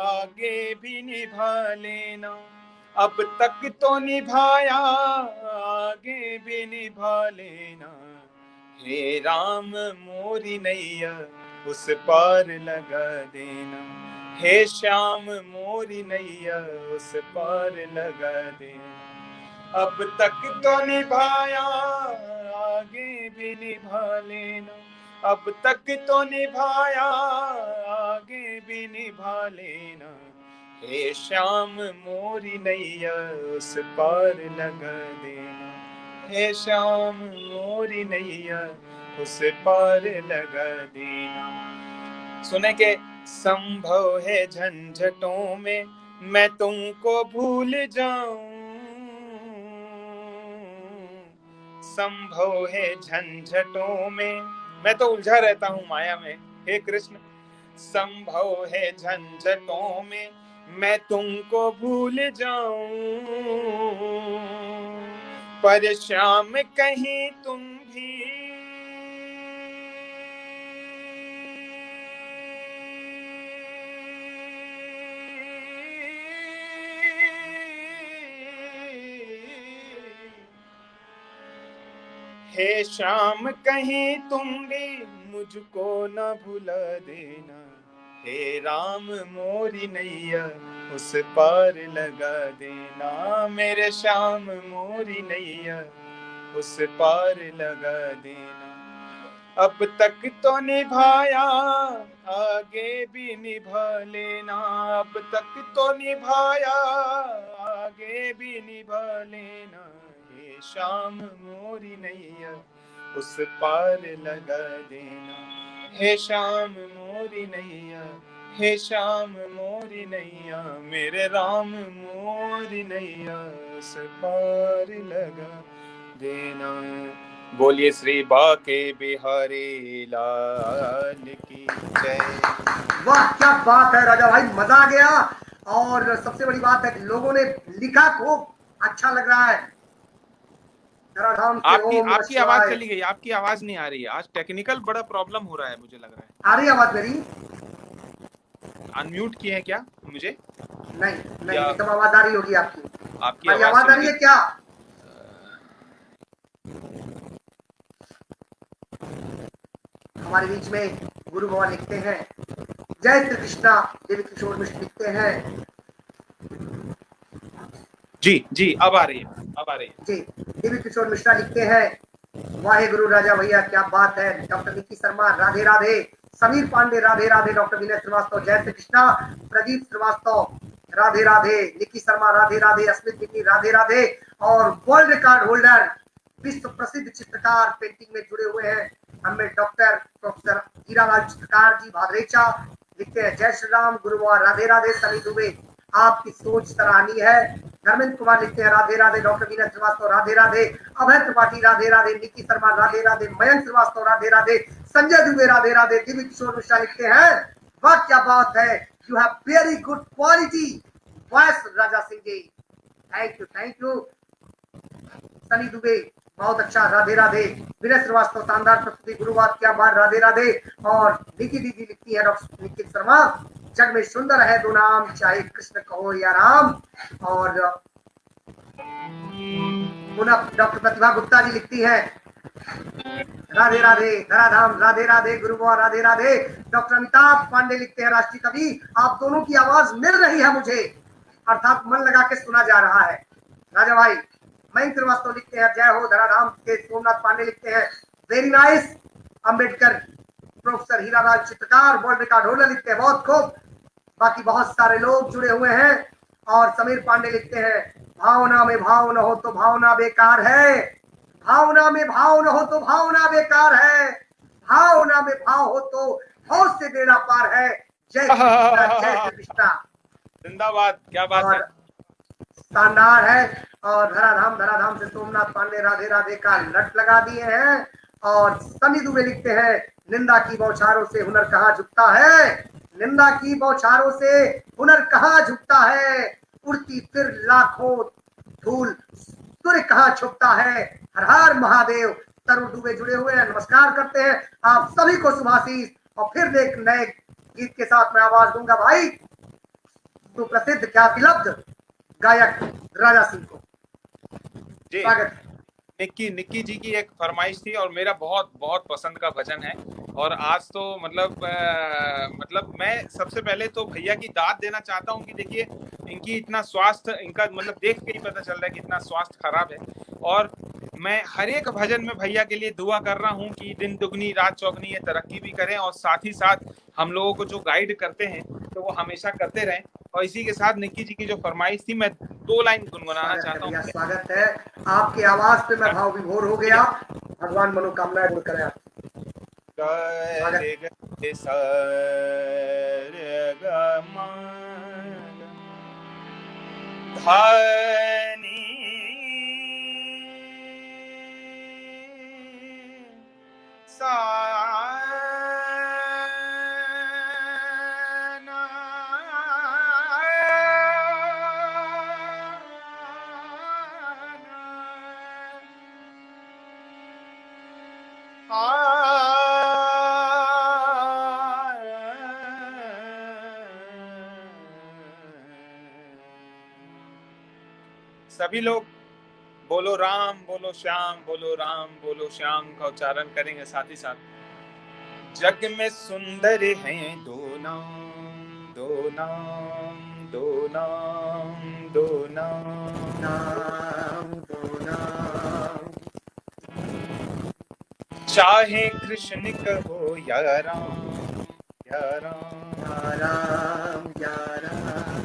आगे भी निभा लेना। अब तक तो निभाया, आगे भी निभा लेना। हे राम मोरी नैया उस पार लगा देना। हे श्याम मोरी नैया उस पार लगा देना। अब तक तो निभाया, आगे भी निभा लेना। अब तक तो निभाया, आगे भी निभा लेना। हे श्याम मोरी नैया उस पार लगा देना। हे श्याम मोरी नैया उस पार लगा देना। सुने के संभव है झंझटों में मैं तुमको भूल जाऊं। संभव है झंझटों में मैं तो उलझा रहता हूँ माया में। हे कृष्ण, संभव है झंझटों में मैं तुमको भूल जाऊं, पर श्याम कहीं तुम भी हे श्याम कहीं तुम भी मुझको न भुला देना। हे राम मोरी नैया उस पार लगा देना। मेरे श्याम मोरी नैया उस पार लगा देना। अब तक तो निभाया, आगे भी निभा लेना। अब तक तो निभाया, आगे भी निभा लेना। हे श्याम मोरी नैया उस पार लगा देना। हे श्याम मोरी नैया, हे श्याम मोरी नैया, मेरे राम मोरी नैया उस पार लगा देना। बोलिए श्री बाके बिहारी लाल की जय। वाह क्या बात है राजा भाई, मजा आ गया। और सबसे बड़ी बात है लोगों ने लिखा, खूब अच्छा लग रहा है। धराधाम से आपकी ओम नमः आपकी आवाज शिवाय। चली गई, आपकी आवाज नहीं आ रही है। आज टेक्निकल बड़ा प्रॉब्लम हो रहा है, मुझे लग रहा है। आ रही आवाज मेरी? अनम्यूट किए हैं क्या मुझे? नहीं नहीं, या एकदम आवाज आ रही होगी आपकी। आपकी हमारी आवाज आवाज आ चली रही है गई? क्या? हमारे बीच में गुरु बाबा लिखते हैं, जय श्री कृष्णा। देवी किशोर मिश्र लिखते हैं। जी जी, अब आ रही है, अब आ रही है। जी, देवी किशोर मिश्रा लिखते हैं, वाहे गुरु राजा भैया क्या बात है। डॉक्टर निकी शर्मा राधे राधे। समीर पांडे राधे राधे, डॉक्टर विनय श्रीवास्तव जय श्री कृष्णा, प्रदीप श्रीवास्तव राधे राधे, निकी शर्मा राधे राधे, अस्मित निकी राधे राधे, और वर्ल्ड रिकॉर्ड होल्डर विश्व प्रसिद्ध चित्रकार पेंटिंग में जुड़े हुए हैं हमें डॉक्टर प्रोफेसर हीरालाल चित्रकार जी भादरेचा लिखते हैं जय श्री राम गुरुवार राधे राधे, सनी दुबे आपकी सोच सराहनीय है, धर्मेंद्र कुमार लिखते हैं राधे राधे, डॉक्टर विनय श्रीवास्तव राधे राधे, अभय त्रिपाठी राधे राधे, निकी शर्मा राधे राधे, मयंक श्रीवास्तव राधे राधे, संजय दुबे राधे राधे, दिव्य किशोर मिश्रा लिखते हैं वाह क्या बात है, you have very good quality voice Raja Singh ji, thank you Sunny Dubey बहुत अच्छा राधे राधे, विनय श्रीवास्तव शानदार प्रस्तुति गुरुवार क्या बात राधे राधे, और निकी दीदी लिखती है डॉक्टर निखिल शर्मा जग में सुंदर है दो नाम चाहे कृष्ण कहो या राम, और पुनः डॉक्टर प्रतिभा गुप्ता जी लिखती है राधे राधे धराधाम राधे राधे गुरुवार राधे राधे, डॉक्टर अमिताभ पांडे लिखते हैं राष्ट्रीय कवि आप दोनों की आवाज मिल रही है मुझे, अर्थात मन लगा के सुना जा रहा है राजा भाई। मयंक श्रीवास्तव लिखते हैं जय हो धराधाम के, सोमनाथ पांडे लिखते हैं very nice, Ambedkar professor Hiralal चित्रकार वर्ल्ड रिकॉर्ड होल्डर लिखते हैं बहुत खूब, बाकी बहुत सारे लोग जुड़े हुए हैं, और समीर पांडे लिखते हैं भावना में भाव न हो तो भावना बेकार है, भावना में भाव न हो तो भावना बेकार है, भावना में भाव हो तो हौस से बेड़ा पार है, जय श्री कृष्णा जिंदाबाद, क्या बात है, शानदार है, और धराधाम से सोमनाथ पांडे राधे राधे का लट लगा दिए हैं, और सनी दुबे लिखते हैं निंदा की बौछारों से हुनर कहाँ झुकता है, निंदा की बौछारों से हुनर कहाँ झुकता है, उड़ती फिर लाखों धूल सूर्य कहाँ छुपता है, हर हर महादेव। तरुण दुबे जुड़े हुए हैं, नमस्कार करते हैं आप सभी को शुभाशीष, और फिर एक नए गीत के साथ मैं आवाज दूंगा भाई सुप्रसिद्ध ख्यातिलब्ध गायक राजा सिंह को। जी स्वागत है। निक्की जी की एक फरमाइश थी और मेरा बहुत बहुत पसंद का भजन है, और आज तो मतलब मैं सबसे पहले तो भैया की दाद देना चाहता हूँ कि देखिए इनकी इतना स्वास्थ्य, इनका मतलब देख के ही पता चल रहा है कि इतना स्वास्थ्य खराब है, और मैं हर एक भजन में भैया के लिए दुआ कर रहा हूँ कि दिन दुगनी रात चौगनी ये तरक्की भी करें, और साथ ही साथ हम लोगों को जो गाइड करते हैं तो वो हमेशा करते रहें। और इसी के साथ निक्की जी की जो फरमाइश थी मैं 2 लाइन गुनगुनाना चाहता हूँ। स्वागत है, आपकी आवाज पे मैं भाव विभोर हो गया, भगवान मनोकामनाएं पूर्ण करे आप। धनी सा सभी लोग बोलो राम बोलो श्याम, बोलो राम बोलो श्याम का उच्चारण करेंगे साथ ही साथ। जग में सुंदर हैं दो नाम, दो नाम, दो नाम, दो नाम, दो नाम, चाहे कृष्ण कहो या राम, या राम, या राम, या राम।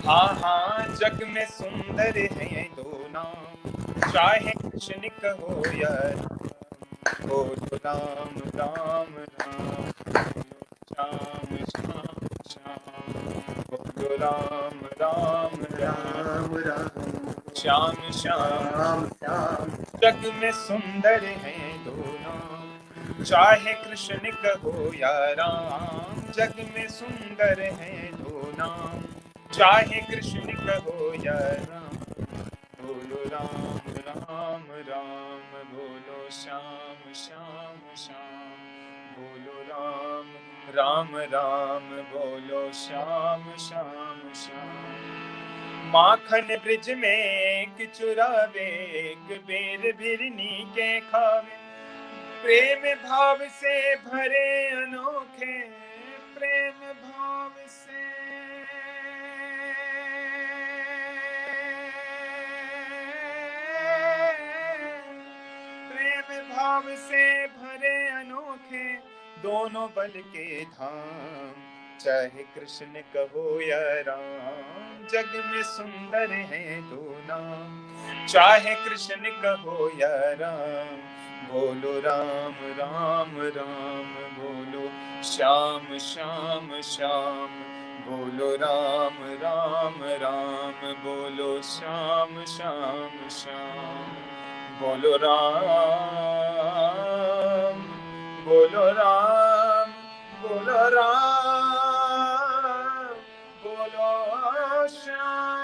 हाँ हाँ जग में सुंदर हैं दो नाम, चाहे कृष्ण कहो या राम, बोलो राम राम राम, श्याम श्याम श्याम, बोलो राम राम राम राम, श्याम श्याम श्याम। जग में सुंदर हैं दो नाम, चाहे कृष्ण कहो या राम, जग में सुंदर हैं दो नाम, चाहे कृष्ण कहो या राम, बोलो राम राम राम, बोलो श्याम श्याम श्याम, बोलो राम राम राम, बोलो श्याम श्याम श्याम। माखन ब्रिज में एक चुरावे, एक बेर बिरनी के खावे, प्रेम भाव से भरे अनोखे, प्रेम भाव से भाव से भरे अनोखे, दोनों बल के धाम, चाहे कृष्ण कहो या राम, जग में सुंदर है दो नाम। चाहे कृष्ण कहो या राम, बोलो राम राम राम, बोलो श्याम श्याम श्याम, बोलो राम राम राम, बोलो श्याम श्याम श्याम, बोलो राम, बोलो राम, बोलो राम, बोलो श्याम,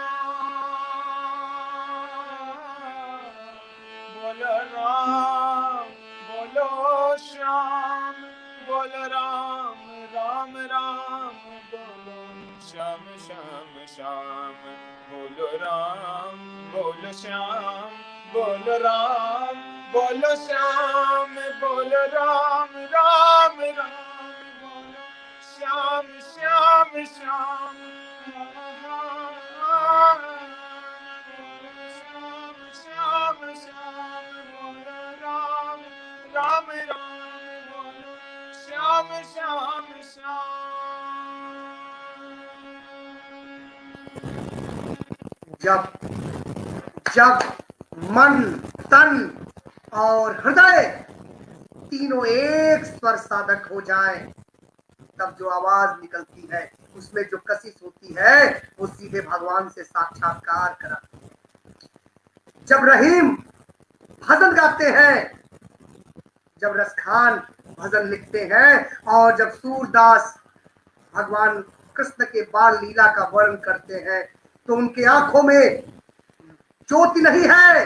बोलो राम, बोलो श्याम, बोलो राम राम राम, बोलो श्याम श्याम श्याम, बोलो राम, बोलो श्याम, बोलो राम, बोलो श्याम, बोलो राम राम राम, बोलो श्याम श्याम श्याम, श्याम श्याम श्याम, बोलो राम राम राम, बोलो श्याम श्याम श्याम। जब जब मन, तन और हृदय तीनों एक स्वर साधक हो जाए, तब जो आवाज निकलती है उसमें जो कशिश होती है वो सीधे भगवान से साक्षात्कार कराती है। जब रहीम भजन गाते हैं, जब रसखान भजन लिखते हैं, और जब सूरदास भगवान कृष्ण के बाल लीला का वर्णन करते हैं, तो उनके आंखों में ज्योति नहीं है,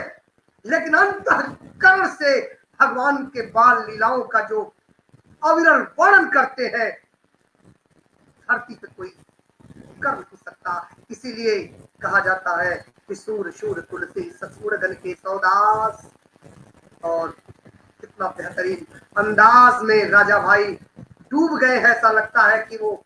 लेकिन अंतःकरण से भगवान के बाल लीलाओं का जो अविरल वर्णन करते हैं, धरती पे कोई कर नहीं सकता। इसीलिए कहा जाता है कि सूर शूर तुलसी ससुर गण के सौदास। और कितना बेहतरीन अंदाज में राजा भाई डूब गए हैं, ऐसा लगता है कि वो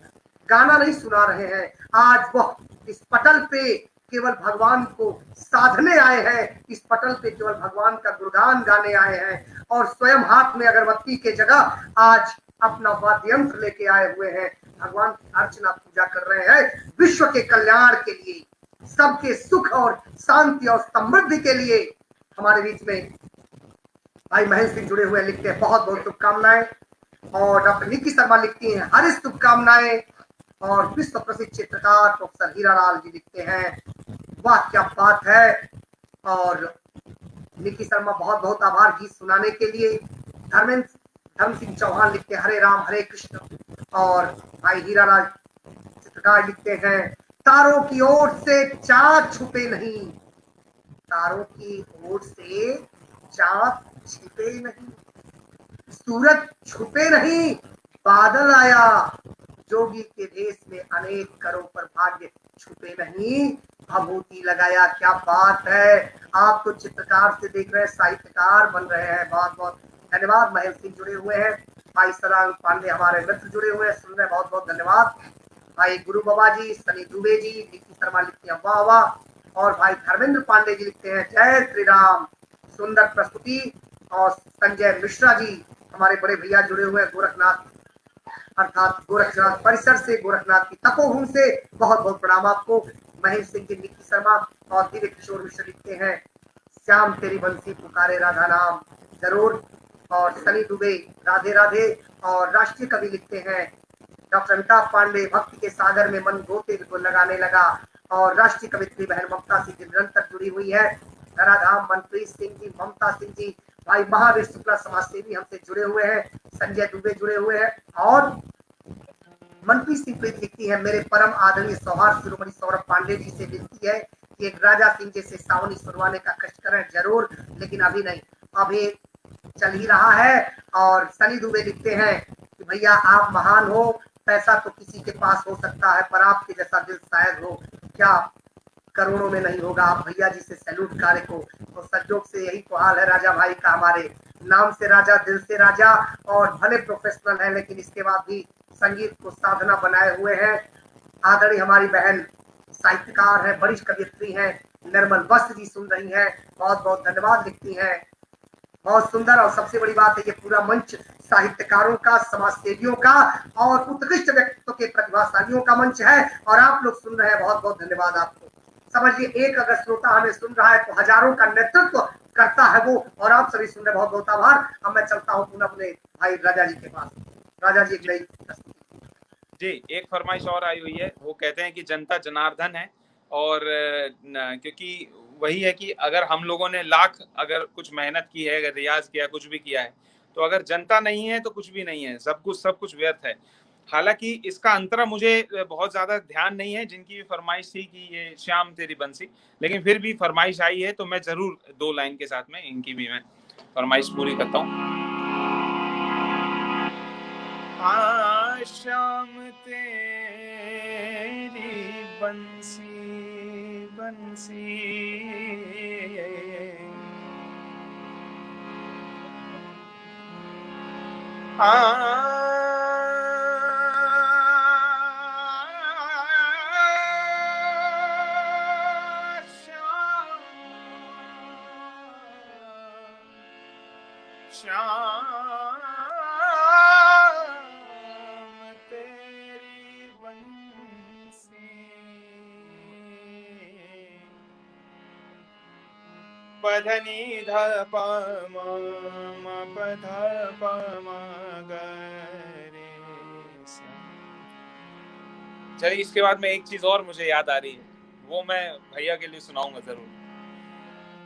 गाना नहीं सुना रहे हैं। आज वह इस पटल पे केवल भगवान को साधने आए हैं, इस पटल पे केवल भगवान का गुणगान गाने आए हैं, और स्वयं हाथ में अगरबत्ती के जगह आज अपना वाद्य यंत्र लेके आए हुए हैं। भगवान की अर्चना पूजा कर रहे हैं विश्व के कल्याण के लिए, सबके सुख और शांति और समृद्धि के लिए। हमारे बीच में भाई महेश सिंह जुड़े हुए लिखते हैं बहुत बहुत शुभकामनाएं, और डॉक्टर निक्की शर्मा लिखती हैं हर शुभकामनाएं, और विश्व प्रसिद्ध चित्रकार प्रोफेसर हीरालाल जी लिखते हैं वाह क्या बात है। और निक्की शर्मा बहुत बहुत आभार गीत सुनाने के लिए। धर्म सिंह चौहान लिखते हैं हरे राम हरे कृष्ण, और भाई हीरालाल चित्रकार लिखते हैं तारों की ओर से चाँद छुपे नहीं, तारों की ओर से चाँद छिपे नहीं, सूरज छुपे नहीं, बादल आया जोगी के देश में अनेक करों पर भाग्य छुपे नहीं, भभूति लगाया। क्या बात है, आप तो चित्रकार से देख रहे हैं साहित्यकार बन रहे हैं। बहुत बहुत धन्यवाद। महेश सिंह जुड़े हुए हैं, भाई सरांग पांडे हमारे मित्र जुड़े हुए हैं, सुन रहे, बहुत बहुत धन्यवाद। भाई गुरु बाबा जी, सनी दुबे जी, निक्की शर्मा लिखती हैं वाह वाह, और भाई धर्मेंद्र पांडे जी लिखते हैं जय श्री राम, सुंदर प्रस्तुति। और संजय मिश्रा जी हमारे बड़े भैया जुड़े हुए हैं गोरखनाथ अर्थात गोरखनाथ परिसर से, गोरखनाथ की तपोभूमि से, बहुत बहुत प्रणाम आपको। महेश सिंह जी, निक्की शर्मा और दिव्य किशोर मिश्र लिखते हैं श्याम तेरी बंसी पुकारे राधा नाम जरूर, और सनी दुबे राधे राधे। और राष्ट्रीय कवि लिखते हैं डॉक्टर अमिताभ पांडे भक्ति के सागर में मन गोते को लगाने लगा, और राष्ट्रीय कवित्री बहन ममता सिंह जी निरंतर जुड़ी हुई है। धराधाम मनप्रीत सिंह जी, ममता सिंह जी, भाई महावीर शुक्ला समाज सेवी हमसे जुड़े हुए हैं, संजय दुबे जुड़े हुए हैं। और मनप्रीत सिंह प्रीत लिखती है मेरे परम आदरणीय सौहार्द शिरोमणि सौरभ पांडे जी से विनती है कि एक राजा सिंह जैसे सावनी सुनवाने का कष्ट करें जरूर, लेकिन अभी नहीं, अभी चल ही रहा है। और सनी दुबे लिखते हैं कि भैया आप महान हो, पैसा तो किसी के पास हो सकता है पर आपके जैसा दिल शायद हो, क्या करोड़ों में नहीं होगा। आप भैया जी से सैल्यूट कार्य को, तो संजोग से यही तो हाल है राजा भाई का, हमारे नाम से राजा दिल से राजा, और भले प्रोफेशनल है लेकिन इसके बाद भी संगीत को साधना बनाए हुए हैं। आदरणीय हमारी बहन साहित्यकार है, वरिष्ठ कवियत्री हैं निर्मल वस्त्र जी सुन रही हैं, बहुत बहुत धन्यवाद लिखती हैं, बहुत सुंदर। और सबसे बड़ी बात है ये पूरा मंच साहित्यकारों का, समाज सेवियों का और उत्कृष्ट व्यक्तित्व के प्रतिभाशालियों का मंच है और आप लोग सुन रहे हैं। बहुत बहुत धन्यवाद आपको। समझिए, एक अगर श्रोता हमें सुन रहा है तो हजारों का नेतृत्व करता है वो, और आप सभी सुन रहे, बहुत बहुत आभार। अब मैं चलता हूँ पुनः अपने भाई राजा जी के पास। राजा जी एक नई जी, एक फरमाइश और आई हुई है। वो कहते हैं कि जनता जनार्दन है, और क्योंकि वही है कि अगर हम लोगों ने लाख अगर कुछ मेहनत की है, अगर रियाज किया, कुछ भी किया है, तो अगर जनता नहीं है तो कुछ भी नहीं है, सब कुछ व्यर्थ है। हालांकि इसका अंतरा मुझे बहुत ज्यादा ध्यान नहीं है, जिनकी भी फरमाइश थी कि ये श्याम तेरी बंसी, लेकिन फिर भी फरमाइश आई है तो मैं जरूर 2 लाइन के साथ में इनकी भी मैं फरमाइश पूरी करता हूँ। श्याम तेरी बंसी बंसी, श्याम तेरी बंसी, पधनी ध प म प ध प म ग रे सा। चलिए, इसके बाद में एक चीज और मुझे याद आ रही है, वो मैं भैया के लिए सुनाऊंगा जरूर।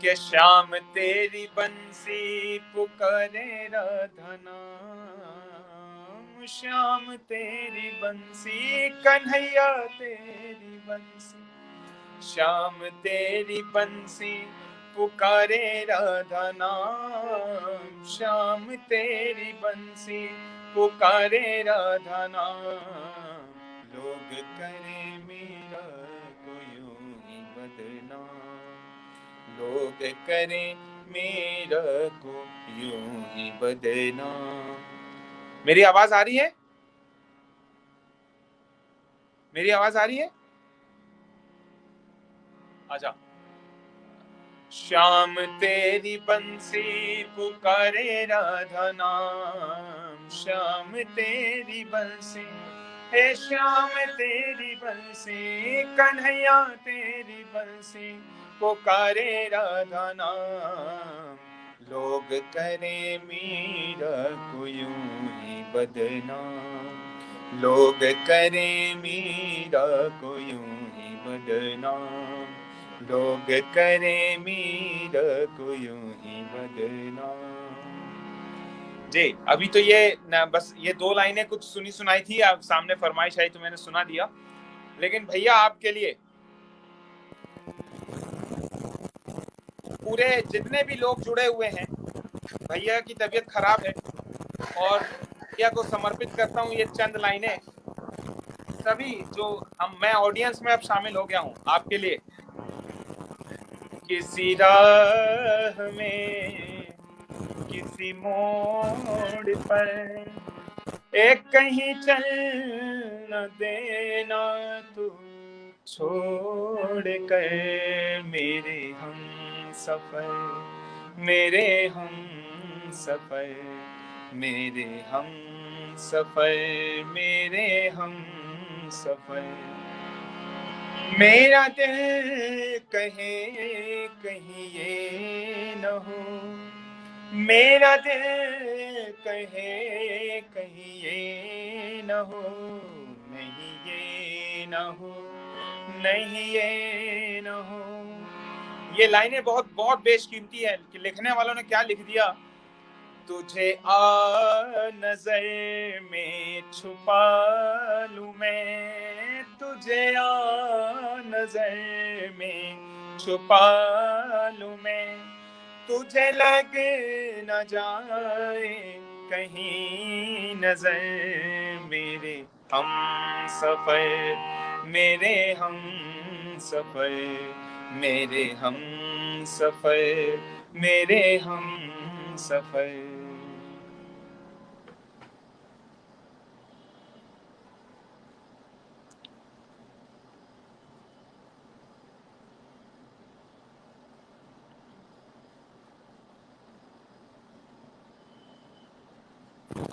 कि श्याम तेरी बंसी पुकारे राधनाम, श्याम तेरी बंसी कन्हैया तेरी बंसी, श्याम तेरी बंसी पुकारे राधनाम, श्याम तेरी बंसी पुकारे राधनाम, लोग करे मेरा को यूं ही बदनाम, लोग करें मेरा को यूं ही बदनाम। मेरी आवाज आ रही है? मेरी आवाज आ रही है? आजा। श्याम तेरी बंसी पुकारे राधा नाम, श्याम तेरी बंसी, हे श्याम तेरी बंसी कन्हैया तेरी बंसी पुकारे राधा नाम, लोग करे मीरा को यूं ही बदनाम, लोग करे मीरा को यूं ही बदनाम, लोग करे मीरा को यूं ही बदनाम। जी, अभी तो ये बस ये 2 लाइनें कुछ सुनी सुनाई थी, आप सामने फरमाइश आई तो मैंने सुना दिया। लेकिन भैया आपके लिए पूरे जितने भी लोग जुड़े हुए हैं, भैया की तबीयत खराब है और भैया को समर्पित करता हूँ ये चंद लाइनें। सभी जो मैं ऑडियंस में अब शामिल हो गया हूँ आपके लिए। किसी राह में किसी मोड़ पर एक कहीं चल न देना तू, छोड़ कर मेरे हम सफर, मेरे हम सफर, मेरे हम सफर, मेरे हम सफर, मेरा दिल कहे कहीं ये न हो, मेरा दिल कहे कहीं ये न हो, नहीं ये न हो, नहीं ये न हो। ये लाइनें बहुत बहुत बेशकीमती है कि लिखने वालों ने क्या लिख दिया। तुझे आ नजर में छुपा लूं मैं, तुझे आ नजर में छुपा लूं मैं, तुझे लग न जाए कहीं नजर, मेरे हम सफर, मेरे हम सफर, मेरे हम सफर, मेरे हम सफर।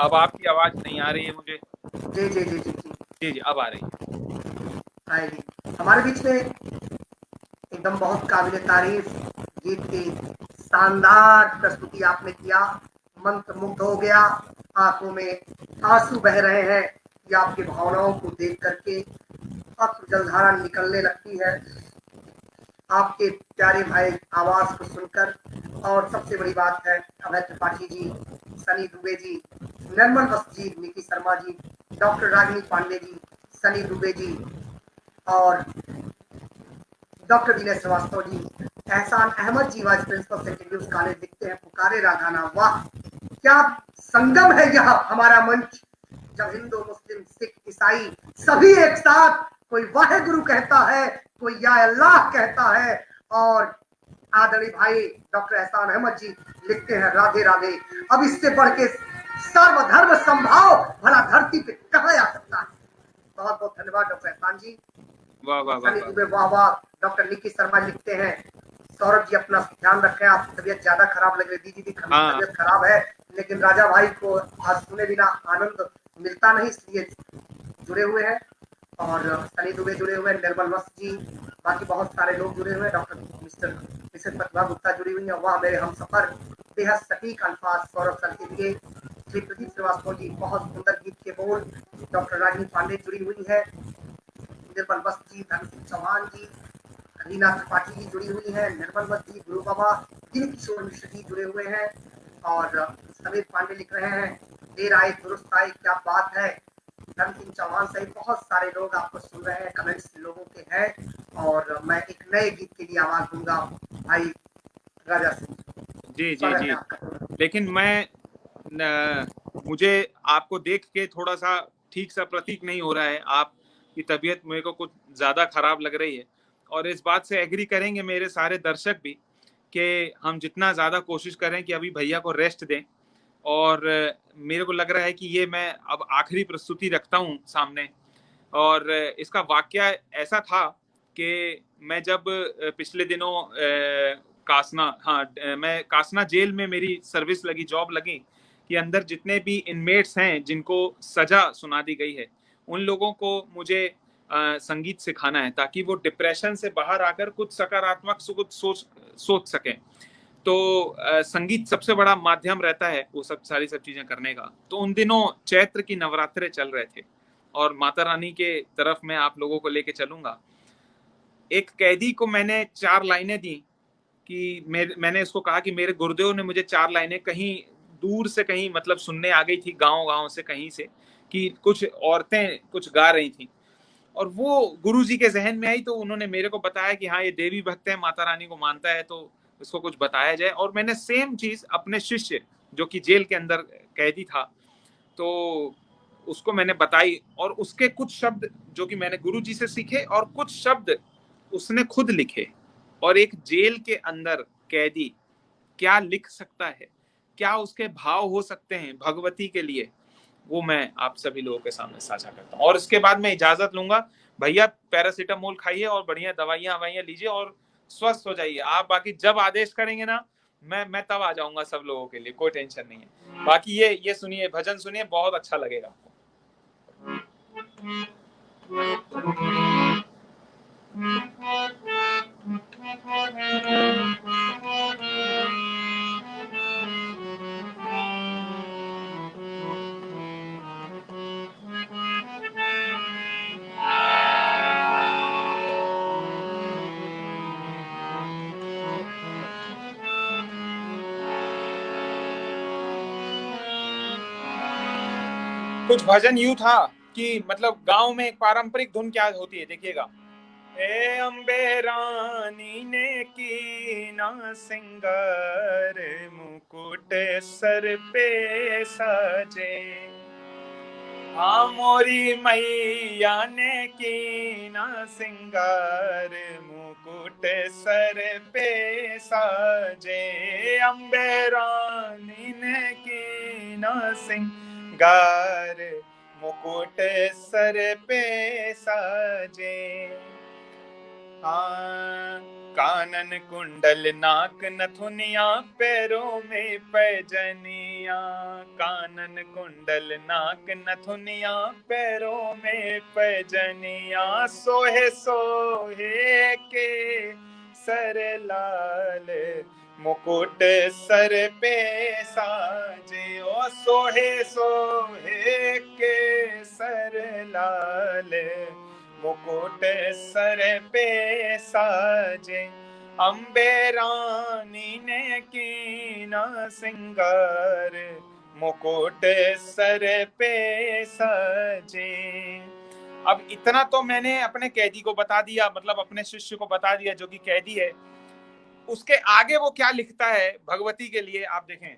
अब आपकी आवाज नहीं आ रही है मुझे। जी जी जी जी जी जी जी, अब आ रही है। आएगी हमारे बीच में। एकदम बहुत काबिल तारीफ गीत की शानदार प्रस्तुति आपने किया, मंत्र मुग्ध हो गया, आंखों में आंसू बह रहे हैं ये आपकी भावनाओं को देख करके, अश्रु जलधारा निकलने लगती है आपके प्यारे भाई आवाज को सुनकर। और सबसे बड़ी बात है अभय त्रिपाठी जी, सनी दुबे जी, निर्मल बस जी, निकी शर्मा जी, डॉक्टर रागिनी पांडे जी, सनी दुबे जी और doctor Vinay Srivastava ji, Ehsan Ahmad ji vice principal Saint Andrews College लिखते हैं पुकारे रागाना। वाह क्या संगम है यह हमारा मंच, जब हिंदू मुस्लिम सिख ईसाई सभी एक साथ, कोई वाहे गुरु कहता है, कोई या अल्लाह कहता है। और आदरणीय भाई डॉक्टर एहसान अहमद जी लिखते हैं राधे राधे। अब इससे बढ़ के सर्वधर्म संभाव भला धरती पे कहा जा सकता है। बहुत बहुत धन्यवाद डॉक्टर एहसान जी। वाह वाह वाह सनी वाह। दुबे वाह वाह। डॉक्टर निकी शर्मा लिखते हैं सौरभ जी अपना ध्यान रखें, आपकी तबीयत ज्यादा खराब लग रही है। दीदी हाँ तबीयत खराब है, लेकिन राजा भाई को आज सुने बिना आनंद मिलता नहीं, इसलिए जुड़े हुए हैं। और सनी दुबे जुड़े हुए हैं, निर्मल वस्त जी, बाकी बहुत सारे लोग जुड़े हुए हैं। डॉक्टर मिसेस प्रतिभा गुप्ता जुड़ी हुई है। वाह मेरे हम सफर, बेहद सटीक अल्फाज सौरभ सर के लिए। श्री प्रदीप श्रीवास्तव जी बहुत सुंदर गीत के बोल। डॉक्टर रागिनी पांडे जुड़ी हुई है, निर्मल वस्त जी, धन सिंह चौहान जी, रीना त्रिपाठी जी जुड़ी हुई है, निर्मल वस्त जी, गुरु बाबा, दिलीप किशोर मिश्र जी जुड़े हुए हैं। और समीर पांडे लिख रहे हैं देर आए दुरुस्त आए, क्या बात है। धन सिंह चौहान सहित बहुत सारे लोग आपको सुन रहे हैं, कमेंट्स लोगों के हैं। और मैं एक नए गीत के लिए आवाज दूंगा भाई राजा सिंह, जी जी स्वागत जी। है आपका। लेकिन मुझे आपको देख के थोड़ा सा ठीक सा प्रतीक नहीं हो रहा है, आपकी तबीयत मेरे को कुछ ज्यादा खराब लग रही है। और इस बात से एग्री करेंगे मेरे सारे दर्शक भी कि हम जितना ज्यादा कोशिश करें कि अभी भैया को रेस्ट दें। और मेरे को लग रहा है कि ये मैं अब आखिरी प्रस्तुति रखता हूँ सामने। और इसका वाकया ऐसा था कि मैं जब पिछले दिनों कासना, हाँ, मैं कासना जेल में मेरी सर्विस लगी, जॉब लगी कि अंदर जितने भी इनमेट्स हैं जिनको सजा सुना दी गई है, उन लोगों को मुझे संगीत सिखाना है ताकि वो डिप्रेशन से बाहर आकर कुछ सकारात्मक सोच सोच सकें। तो संगीत सबसे बड़ा माध्यम रहता है वो सब चीजें करने का। तो उन दिनों चैत्र की नवरात्रे चल रहे थे और माता रानी के तरफ मैं आप लोगों को लेके चलूंगा। एक कैदी को मैंने 4 लाइनें दी कि मैंने इसको कहा कि मेरे गुरुदेव ने मुझे 4 लाइनें कहीं दूर से, कहीं मतलब सुनने आ गई थी, गांव-गांव से कहीं से, कि कुछ औरतें कुछ गा रही थी और वो गुरुजी के ज़हन में आई। तो उन्होंने मेरे को बताया कि हाँ, ये देवी भक्त है, माता रानी को मानता है, तो इसको कुछ बताया जाए। और मैंने सेम चीज़ अपने शिष्य जो कि जेल के अंदर कैदी था, तो उसको मैंने बताई और उसके कुछ शब्द जो कि मैंने गुरुजी से सीखे और कुछ शब्द उसने खुद लिखे। और एक जेल के अंदर कैदी क्या लिख सकता है, क्या उसके भाव हो सकते हैं भगवती के लिए, वो मैं आप सभी लोगों के सामने साझा करता हूँ। और इसके बाद मैं इजाजत लूंगा। भैया पैरासीटामोल खाइए और बढ़िया दवाइयां ववाइयां लीजिए और स्वस्थ हो जाइए आप। बाकी जब आदेश करेंगे ना, मैं तब आ जाऊंगा सब लोगों के लिए, कोई टेंशन नहीं है। बाकी ये सुनिए, भजन सुनिए, बहुत अच्छा लगेगा आपको। कुछ भजन यूं था कि मतलब गांव में एक पारंपरिक धुन क्या होती है, देखिएगा। ए अम्बे रानी ने की ना सिंगार, मुकुट सर पे साजे, हाँ मोरी मैया ने की ना सिंगार, मुकुट सर पे साजे, अम्बे रानी ने की ना सिंगार, मुकुट सर पे साजे। हाँ, कानन कुंडल नाक नथुनिया, पैरों में पैजनिया। कानन कुंडल नाक नथुनिया, पैरों में पैजनिया। सोहे सोहे के सर लाल, मुकुट सर पे साजे। ओ सोहे सोहे के सर लाल, मुकुट सर पे साजे। अम्बे रानी ने कीना सिंगार, मुकुट सर पे साजे। अब इतना तो मैंने अपने कैदी को बता दिया, मतलब अपने शिष्य को बता दिया जो कि कैदी है। उसके आगे वो क्या लिखता है भगवती के लिए, आप देखें।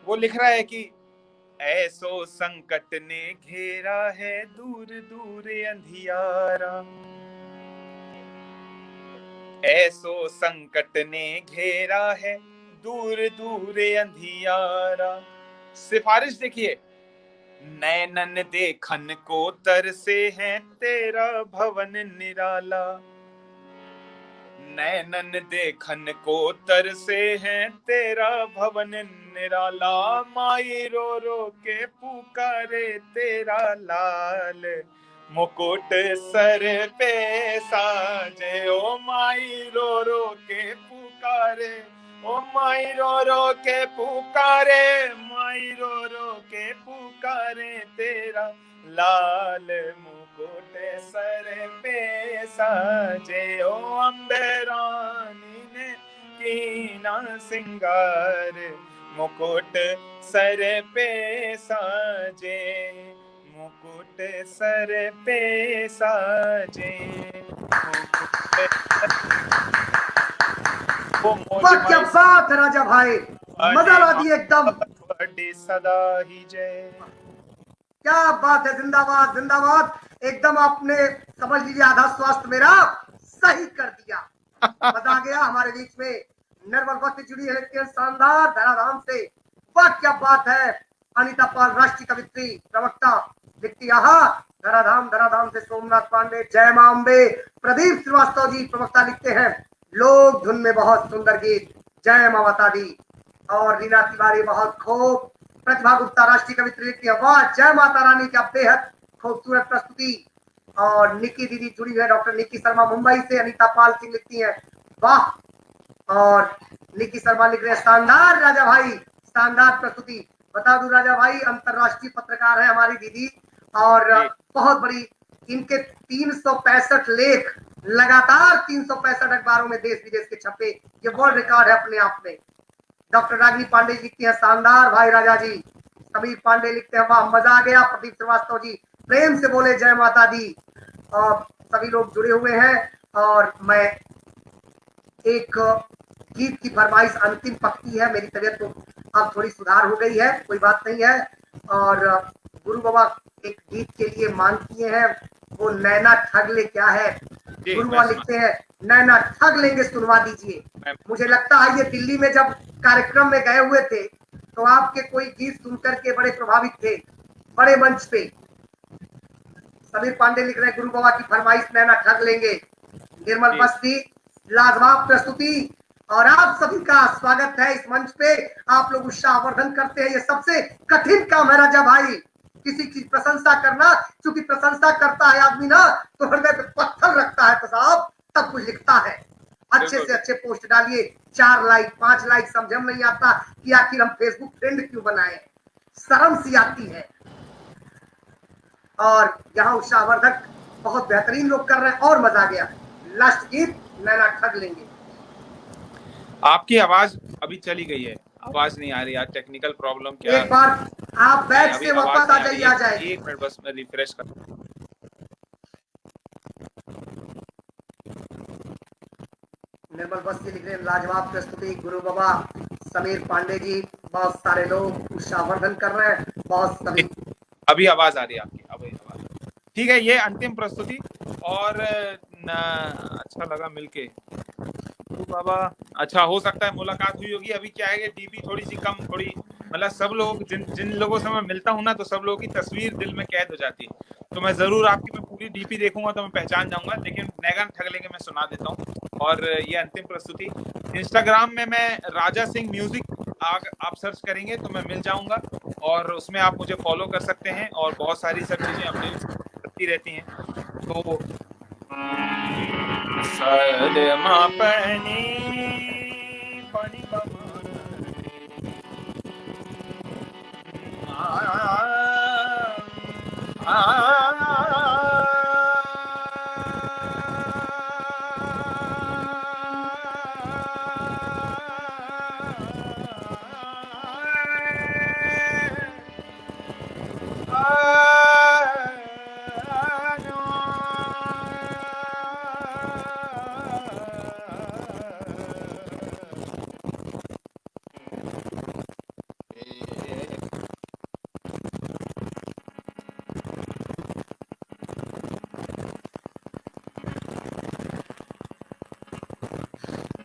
वो लिख रहा है कि ऐसो संकट ने घेरा है, दूर दूर अंधियारा। ऐसो संकट ने घेरा है, दूर दूर अंधियारा। सिफारिश देखिए, नैनन देखन को तरसे है, तेरा भवन निराला। नैनन देखन को तरसे हैं, तेरा भवन निराला। माई रो रो के पुकारे तेरा लाल, मुकुट सर पे साजे। ओ माई रो रो के पुकारे, ओ माई रो रो के पुकारे, माई रो रो के पुकारे तेरा लाल, मुकुट सर पे साजे। ओ अम्बे रानी ने कीना सिंगार, मुकुट सर पे साजे। मुकुट सर पे साजे। क्या बात है राजा भाई, मजा ला दिए एकदम। सदा ही जय। क्या बात है, जिंदाबाद जिंदाबाद। एकदम आपने समझ लीजिए आधा स्वास्थ्य मेरा सही कर दिया। मजा आ गया। हमारे बीच में निर्मल वक्त जुड़ी है शानदार धराधाम से। वाह क्या बात है। अनीता पाल राष्ट्रीय कवित्री प्रवक्ता लिखती धराधाम से सोमनाथ पांडे, जय मां अम्बे। प्रदीप श्रीवास्तव जी प्रवक्ता लिखते हैं लोग धुन में बहुत सुंदर गीत, जय मां माता दी। और रीना तिवारी बहुत खूब। प्रतिभा गुप्ता राष्ट्रीय कवित्री लिखती है वाह जय माता रानी, क्या बेहद खूबसूरत प्रस्तुति। और निकी दीदी जुड़ी है, डॉक्टर निकी शर्मा मुंबई से। अनीता पाल सिंह लिखती है वाह। और निकी शर्मा लिख रहे हैं शानदार राजा भाई, शानदार प्रस्तुति। बता दूं राजा भाई अंतरराष्ट्रीय पत्रकार है हमारी दीदी, और बहुत बड़ी, इनके 365 लेख लगातार 365 अखबारों में देश विदेश के छपे, ये वर्ल्ड रिकॉर्ड है अपने आप में। डॉक्टर रागिनी पांडे जी लिखती है शानदार भाई राजा जी। समीर पांडे लिखते हैं वाह मजा आ गया। प्रदीप श्रीवास्तव जी प्रेम से बोले जय माता दी। और सभी लोग जुड़े हुए हैं। और मैं एक गीत की फरमाइश, अंतिम पक्की है, मेरी तबीयत तो अब थोड़ी सुधार हो गई है, कोई बात नहीं है। और गुरु बाबा एक गीत के लिए मांग किए हैं, वो नैना ठग ले क्या है। गुरु बाबा लिखते हैं नैना ठग लेंगे सुनवा दीजिए। मुझे लगता है ये दिल्ली में जब कार्यक्रम में गए हुए थे तो आपके कोई गीत सुनकर के बड़े प्रभावित थे बड़े मंच पे। समीर पांडे लिख रहे हैं गुरु बाबा की फरमाइश नैना ठग लेंगे। निर्मल बस्ती लाजवाब प्रस्तुति। और आप सभी का स्वागत है इस मंच पे। आप लोग उत्साहवर्धन करते हैं, ये सबसे कठिन काम है राजा भाई, किसी की प्रशंसा करना। क्योंकि प्रशंसा करता है आदमी ना तो हृदय पे पत्थर रखता है तो साहब तब कुछ लिखता है। अच्छे से अच्छे पोस्ट डालिए, 4 लाइक 5 लाइक, समझ में नहीं आता कि आखिर हम फेसबुक फ्रेंड क्यों बनाए, शर्म सी आती है। और यहाँ उत्साहवर्धक बहुत बेहतरीन लोग कर रहे हैं और मजा आ गया। लास्ट गीत नैना ठग लेंगे। आपकी आवाज अभी चली गई है, आवाज नहीं आ रही, आज टेक्निकल प्रॉब्लम क्या। एक बार आप बैक से वापस आ जाइए, आ जाए। 1 मिनट बस मैं रिफ्रेश कर। निर्मल बस्ती लिख रहे हैं लाजवाब प्रस्तुति गुरु बाबा। समीर पांडे जी, बहुत सारे लोग उत्साहवर्धन कर रहे हैं, बहुत सभी। अभी आवाज आ रही है आपकी, अभी आवाज ठीक है। ये अंतिम प्रस्तुति और अच्छा लगा मिलके बाबा। अच्छा हो सकता है मुलाकात हुई होगी। अभी क्या है कि डीपी थोड़ी सी कम, थोड़ी मतलब सब लोग जिन लोगों से मैं मिलता हूँ ना तो सब लोगों की तस्वीर दिल में कैद हो जाती है। तो मैं जरूर आपकी पूरी डीपी देखूंगा तो मैं पहचान जाऊंगा, लेकिन नैना ठग लेंगे मैं सुना देता हूँ। और ये अंतिम प्रस्तुति। इंस्टाग्राम में मैं राजा सिंह म्यूजिक आप सर्च करेंगे तो मैं मिल जाऊंगा, और उसमें आप मुझे फॉलो कर सकते हैं, और बहुत सारी सब चीजें अपडेट्स करती रहती हैं। तो सदमा पनी पनी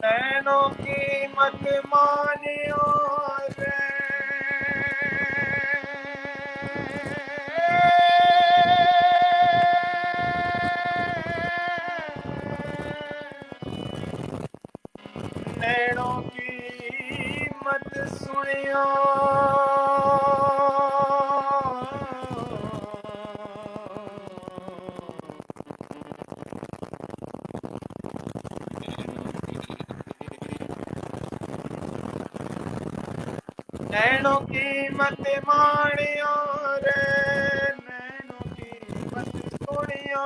नैनों की मत मानियो रे, नैनों की मत सुनियो, नैनों की मत मानियो रे, नैनों की मत सुनियो,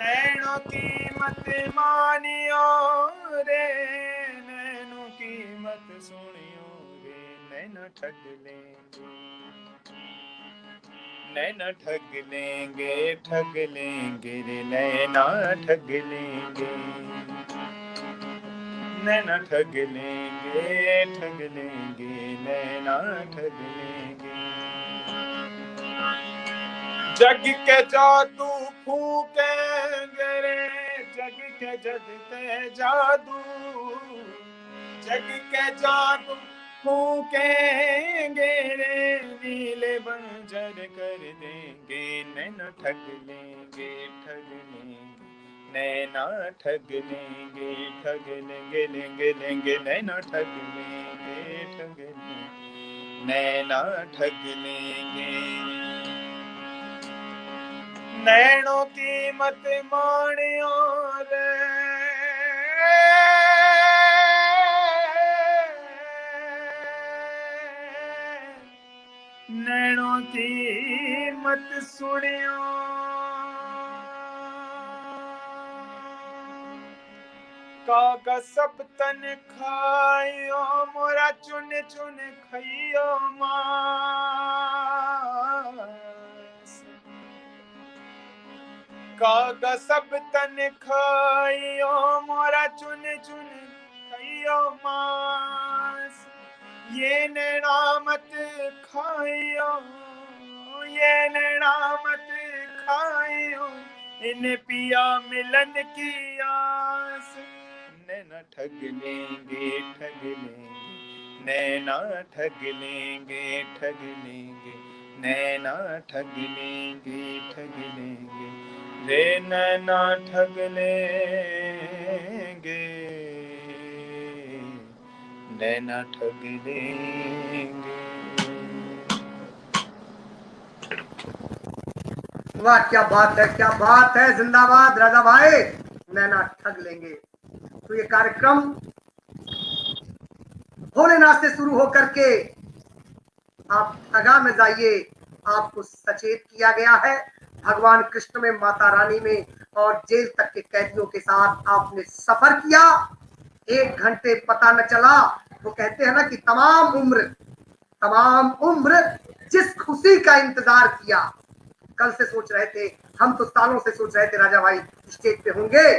नैनों की मत मानियो रे, नैनों की मत सुनियो रे, नैना ठग लेंगे, नैना ठग लेंगे, ठग लेंगे रे, नैना ठग लेंगे, नैना ठग लेंगे, ठग लेंगे, नैना ठग लेंगे। जग के जादू फूकेंगे रे, जग के जगते जादू, जग के जादू फूकेंगे रे, नीले बंजर कर देंगे, नैना ठग लेंगे, ठग लेंगे, नैना ठग लेंगे, ठग लेंगे, लेंगे लेंगे, नैना ठग लेंगे, ठग लेंगे, नैना ठग लेंगे। नैनों की मत मानियो रे, नैनों की मत सुनियो, कागा सब तन खाइयो, मोरा चुन चुन खाइयो मांस, कागा सब तन खाइयो, मोरा चुन चुन खाइयो मांस, ये नैना मत खाइयो, ये नैना मत खाइयो, इन्हें पिया मिलन की आस, नैना ठग लेंगे, ठग लेंगे, नैना ठग लेंगे, ठग लेंगे, नैना ठग लेंगे, ठग लेंगे रे, नैना ठग लेंगे, नैना ठग लेंगे। वाह, क्या बात है, क्या बात है, जिंदाबाद राजा भाई, नैना ठग लेंगे। तो ये कार्यक्रम भोलेनाथ से शुरू होकर के आप ठगा में जाइए, आपको सचेत किया गया है भगवान कृष्ण में, माता रानी में, और जेल तक के कैदियों के साथ आपने सफर किया। 1 घंटे पता न चला। वो कहते हैं ना कि तमाम उम्र जिस खुशी का इंतजार किया, कल से सोच रहे थे, हम तो सालों से सोच रहे थे राजा भाई स्टेज पे होंगे,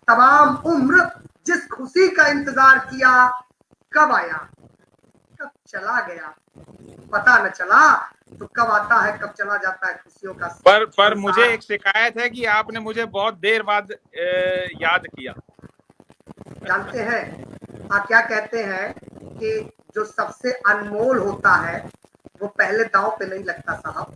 तमाम उम्र जिस खुशी का इंतजार किया, कब आया, कब चला गया, पता न चला। तो कब आता है, कब चला जाता है खुशियों का। पर मुझे एक शिकायत है कि आपने मुझे बहुत देर बाद याद किया। जानते हैं आप क्या कहते हैं कि जो सबसे अनमोल होता है वो पहले दांव पे नहीं लगता साहब।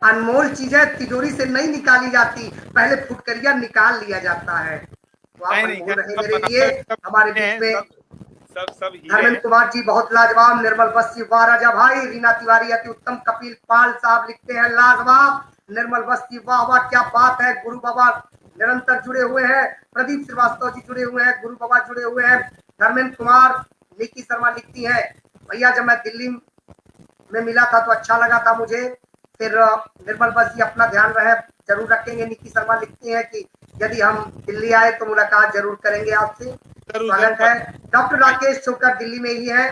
अनमोल चीजें तिजोरी से नहीं निकाली जाती, पहले फुटकरिया निकाल लिया जाता है। तो आप नहीं नहीं, अनमोल खैर रहे सब मेरे लिए। बनाते सब हमारे हीरे बीच हैं, में सब हीरे धर्मेंद्र हैं। कुमार जी बहुत लाजवाब, निर्मल बस्ती वाह राजा भाई, रीना तिवारी अति उत्तम, कपिल पाल साहब लिखते हैं लाजवाब, निर्मल बस्ती वाह वाह क्या बात है, गुरु बाबा निरंतर जुड़े हुए हैं, प्रदीप श्रीवास्तव जी जुड़े हुए हैं, गुरु बाबा जुड़े हुए हैं, धर्मेंद्र कुमार, निकी शर्मा लिखती है भैया जब मैं दिल्ली में मिला था तो अच्छा लगा था मुझे। फिर निर्मल बस जी अपना ध्यान रहे, जरूर रखेंगे। निकी शर्मा लिखती हैं कि यदि हम दिल्ली आए तो मुलाकात जरूर करेंगे आपसे। जरूर स्वागत है। डॉक्टर राकेश छोकर दिल्ली में ही है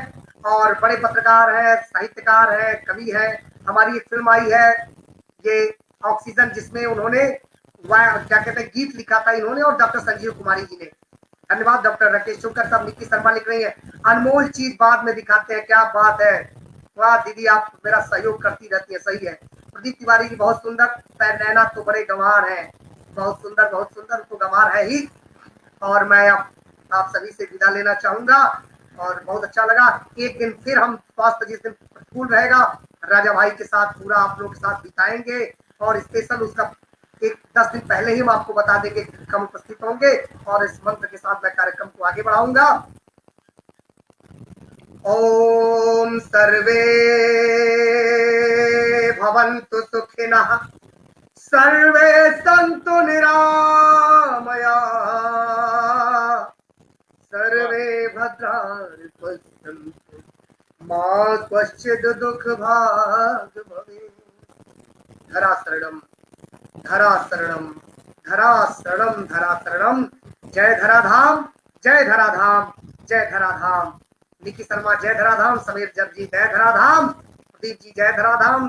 और बड़े पत्रकार है, साहित्यकार है, कवि है। हमारी एक फिल्म आई है ये ऑक्सीजन, जिसमें उन्होंने क्या कहते हैं गीत लिखा था इन्होंने और डॉक्टर संजीव कुमारी जी ने। धन्यवाद डॉक्टर राकेश छोकर साहब। निकी शर्मा लिख रही है अनमोल चीज बाद में दिखाते हैं, क्या बात है, वाह दीदी आप मेरा सहयोग करती रहती है, सही है। प्रदीप तिवारी जी बहुत सुंदर, नैना तो बड़े गंवार है, बहुत सुंदर तो गंवार है ही। और मैं आप सभी से विदा लेना चाहूंगा और बहुत अच्छा लगा। एक दिन फिर हम स्वास्थ्य जिस दिन प्रतिकूल रहेगा राजा भाई के साथ पूरा आप लोग के साथ बिताएंगे और स्पेशल उसका एक 10 दिन पहले ही हम आपको बता देंगे कि हम उपस्थित होंगे और इस मंत्र के साथ मैं कार्यक्रम को आगे बढ़ाऊंगा। ओम सर्वे भवन्तु सुखिनः, सर्वे सन्तु निरामया, सर्वे भद्राणि पश्यन्तु मा कश्चित् दुःखभाग् भवेत्। धरा शरणम धरा शरणम धरा शरणम धरा शरणम। जय धराधाम, जय धराधाम, जय धराधाम। निकी शर्मा जय धराधाम, समीर जब जी जय धराधाम, प्रदीप जी जय धराधाम,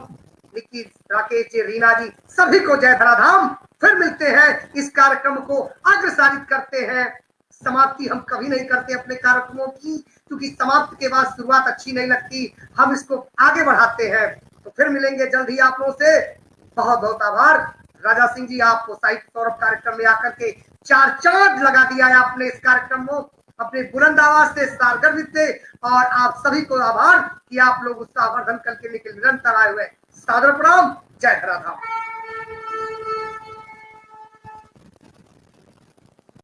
निकी, राकेश जी, रीना जी, सभी को जय धराधाम। फिर मिलते हैं, इस कार्यक्रम को अग्रसारित करते हैं। समाप्ति हम कभी नहीं करते अपने कार्यक्रमों की, क्योंकि समाप्ति के बाद शुरुआत अच्छी नहीं लगती, हम इसको आगे बढ़ाते हैं। तो फिर मिलेंगे जल्द ही आप लोगों से। बहुत बहुत आभार। राजा सिंह जी आपको साहित्य सौरभ कार्यक्रम में आकर के 4 चांद लगा दिया है आपने इस कार्यक्रम को, अपने बुलंद आवाज से सारगर्भित थे और आप सभी को आभार कि आप लोग उत्साहवर्धन करके निरंतर आए हुए। सादर प्रणाम, जय धराधाम।